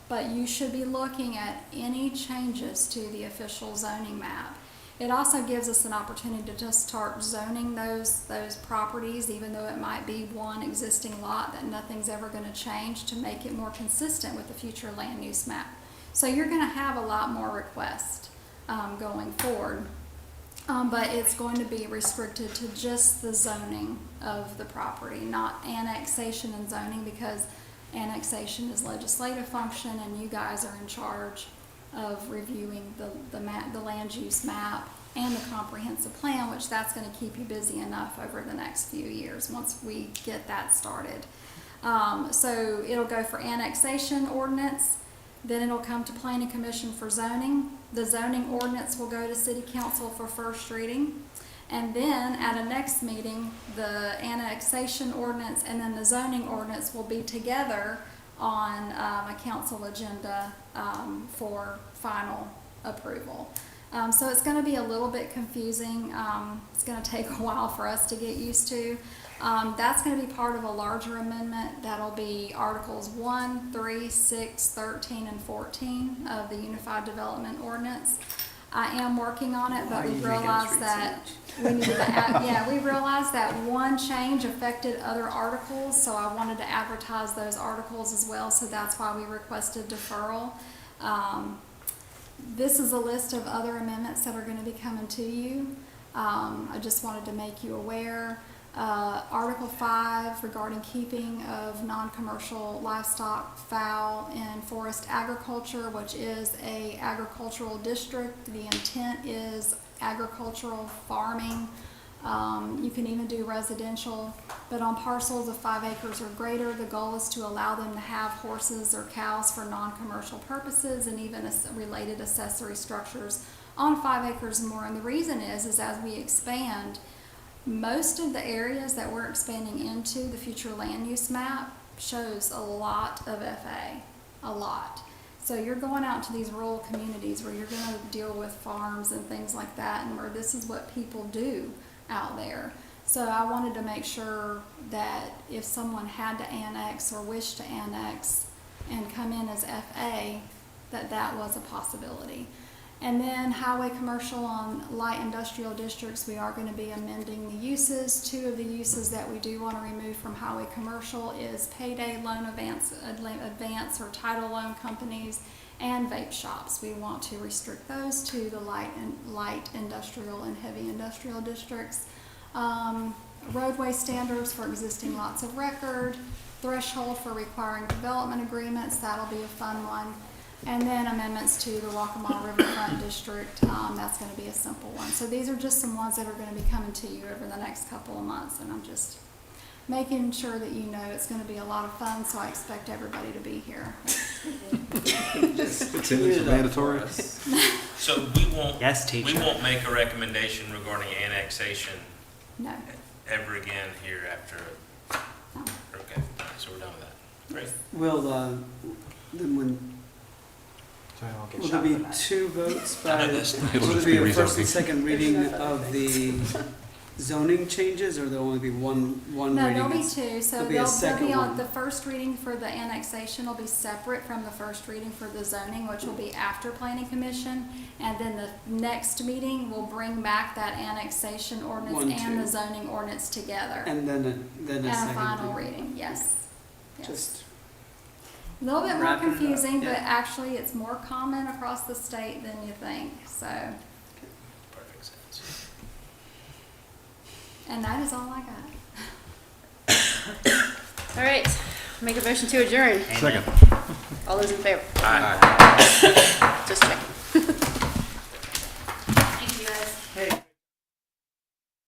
But you should be looking at any changes to the official zoning map. It also gives us an opportunity to just start zoning those properties, even though it might be one existing lot that nothing's ever going to change, to make it more consistent with the future land use map. So you're going to have a lot more requests going forward, but it's going to be restricted to just the zoning of the property, not annexation and zoning, because annexation is legislative function and you guys are in charge of reviewing the land use map and the comprehensive plan, which that's going to keep you busy enough over the next few years once we get that started. So it'll go for annexation ordinance, then it'll come to planning commission for zoning. The zoning ordinance will go to city council for first reading. And then at a next meeting, the annexation ordinance and then the zoning ordinance will be together on a council agenda for final approval. So it's gonna be a little bit confusing. It's gonna take a while for us to get used to. That's gonna be part of a larger amendment. That'll be Articles 1, 3, 6, 13, and 14 of the Unified Development Ordinance. I am working on it, but we realized that we needed to add, yeah, we realized that one change affected other articles, so I wanted to advertise those articles as well, so that's why we requested deferral. This is a list of other amendments that are gonna be coming to you. I just wanted to make you aware. Article 5 regarding keeping of non-commercial livestock fowl in forest agriculture, which is a agricultural district. The intent is agricultural farming. You can even do residential, but on parcels of 5 acres or greater, the goal is to allow them to have horses or cows for non-commercial purposes and even related accessory structures on 5 acres and more. And the reason is as we expand, most of the areas that we're expanding into, the future land use map shows a lot of FA, a lot. So you're going out to these rural communities where you're gonna deal with farms and things like that, and where this is what people do out there. So I wanted to make sure that if someone had to annex or wished to annex and come in as FA, that that was a possibility. And then highway commercial on light industrial districts, we are going to be amending the uses. 2 of the uses that we do want to remove from highway commercial is payday loan advance or title loan companies and vape shops. We want to restrict those to the light industrial and heavy industrial districts. Roadway standards for existing lots of record, threshold for requiring development agreements, that'll be a fun one. And then amendments to the Waccamaw Riverfront District, that's going to be a simple one. So these are just some ones that are going to be coming to you over the next couple of months, and I'm just making sure that you know it's going to be a lot of fun, so I expect everybody to be here. Attendance is mandatory. So we won't, Yes, teacher. we won't make a recommendation regarding annexation No. ever again here after. No. Okay, so we're done with that. Great. Will, then when, will there be 2 votes by, I know this. It'll will just there be be a first and rezoning. second reading of the zoning changes, or there'll only be one reading? No, there'll be 2. So There'll be a they'll second be on one. the first reading for the annexation will be separate from the first reading for the zoning, which will be after planning commission. And then the next meeting will bring back that annexation ordinance 1, and 2. the zoning ordinance together. And then a And a second final reading. reading, yes. Yes. Just, A little bit more wrapping it up, confusing, but yeah. actually it's more common across the state than you think, so. Perfect sense. And that is all I got. All right, make a motion to adjourn. Second. All those in favor? Aye. Just checking.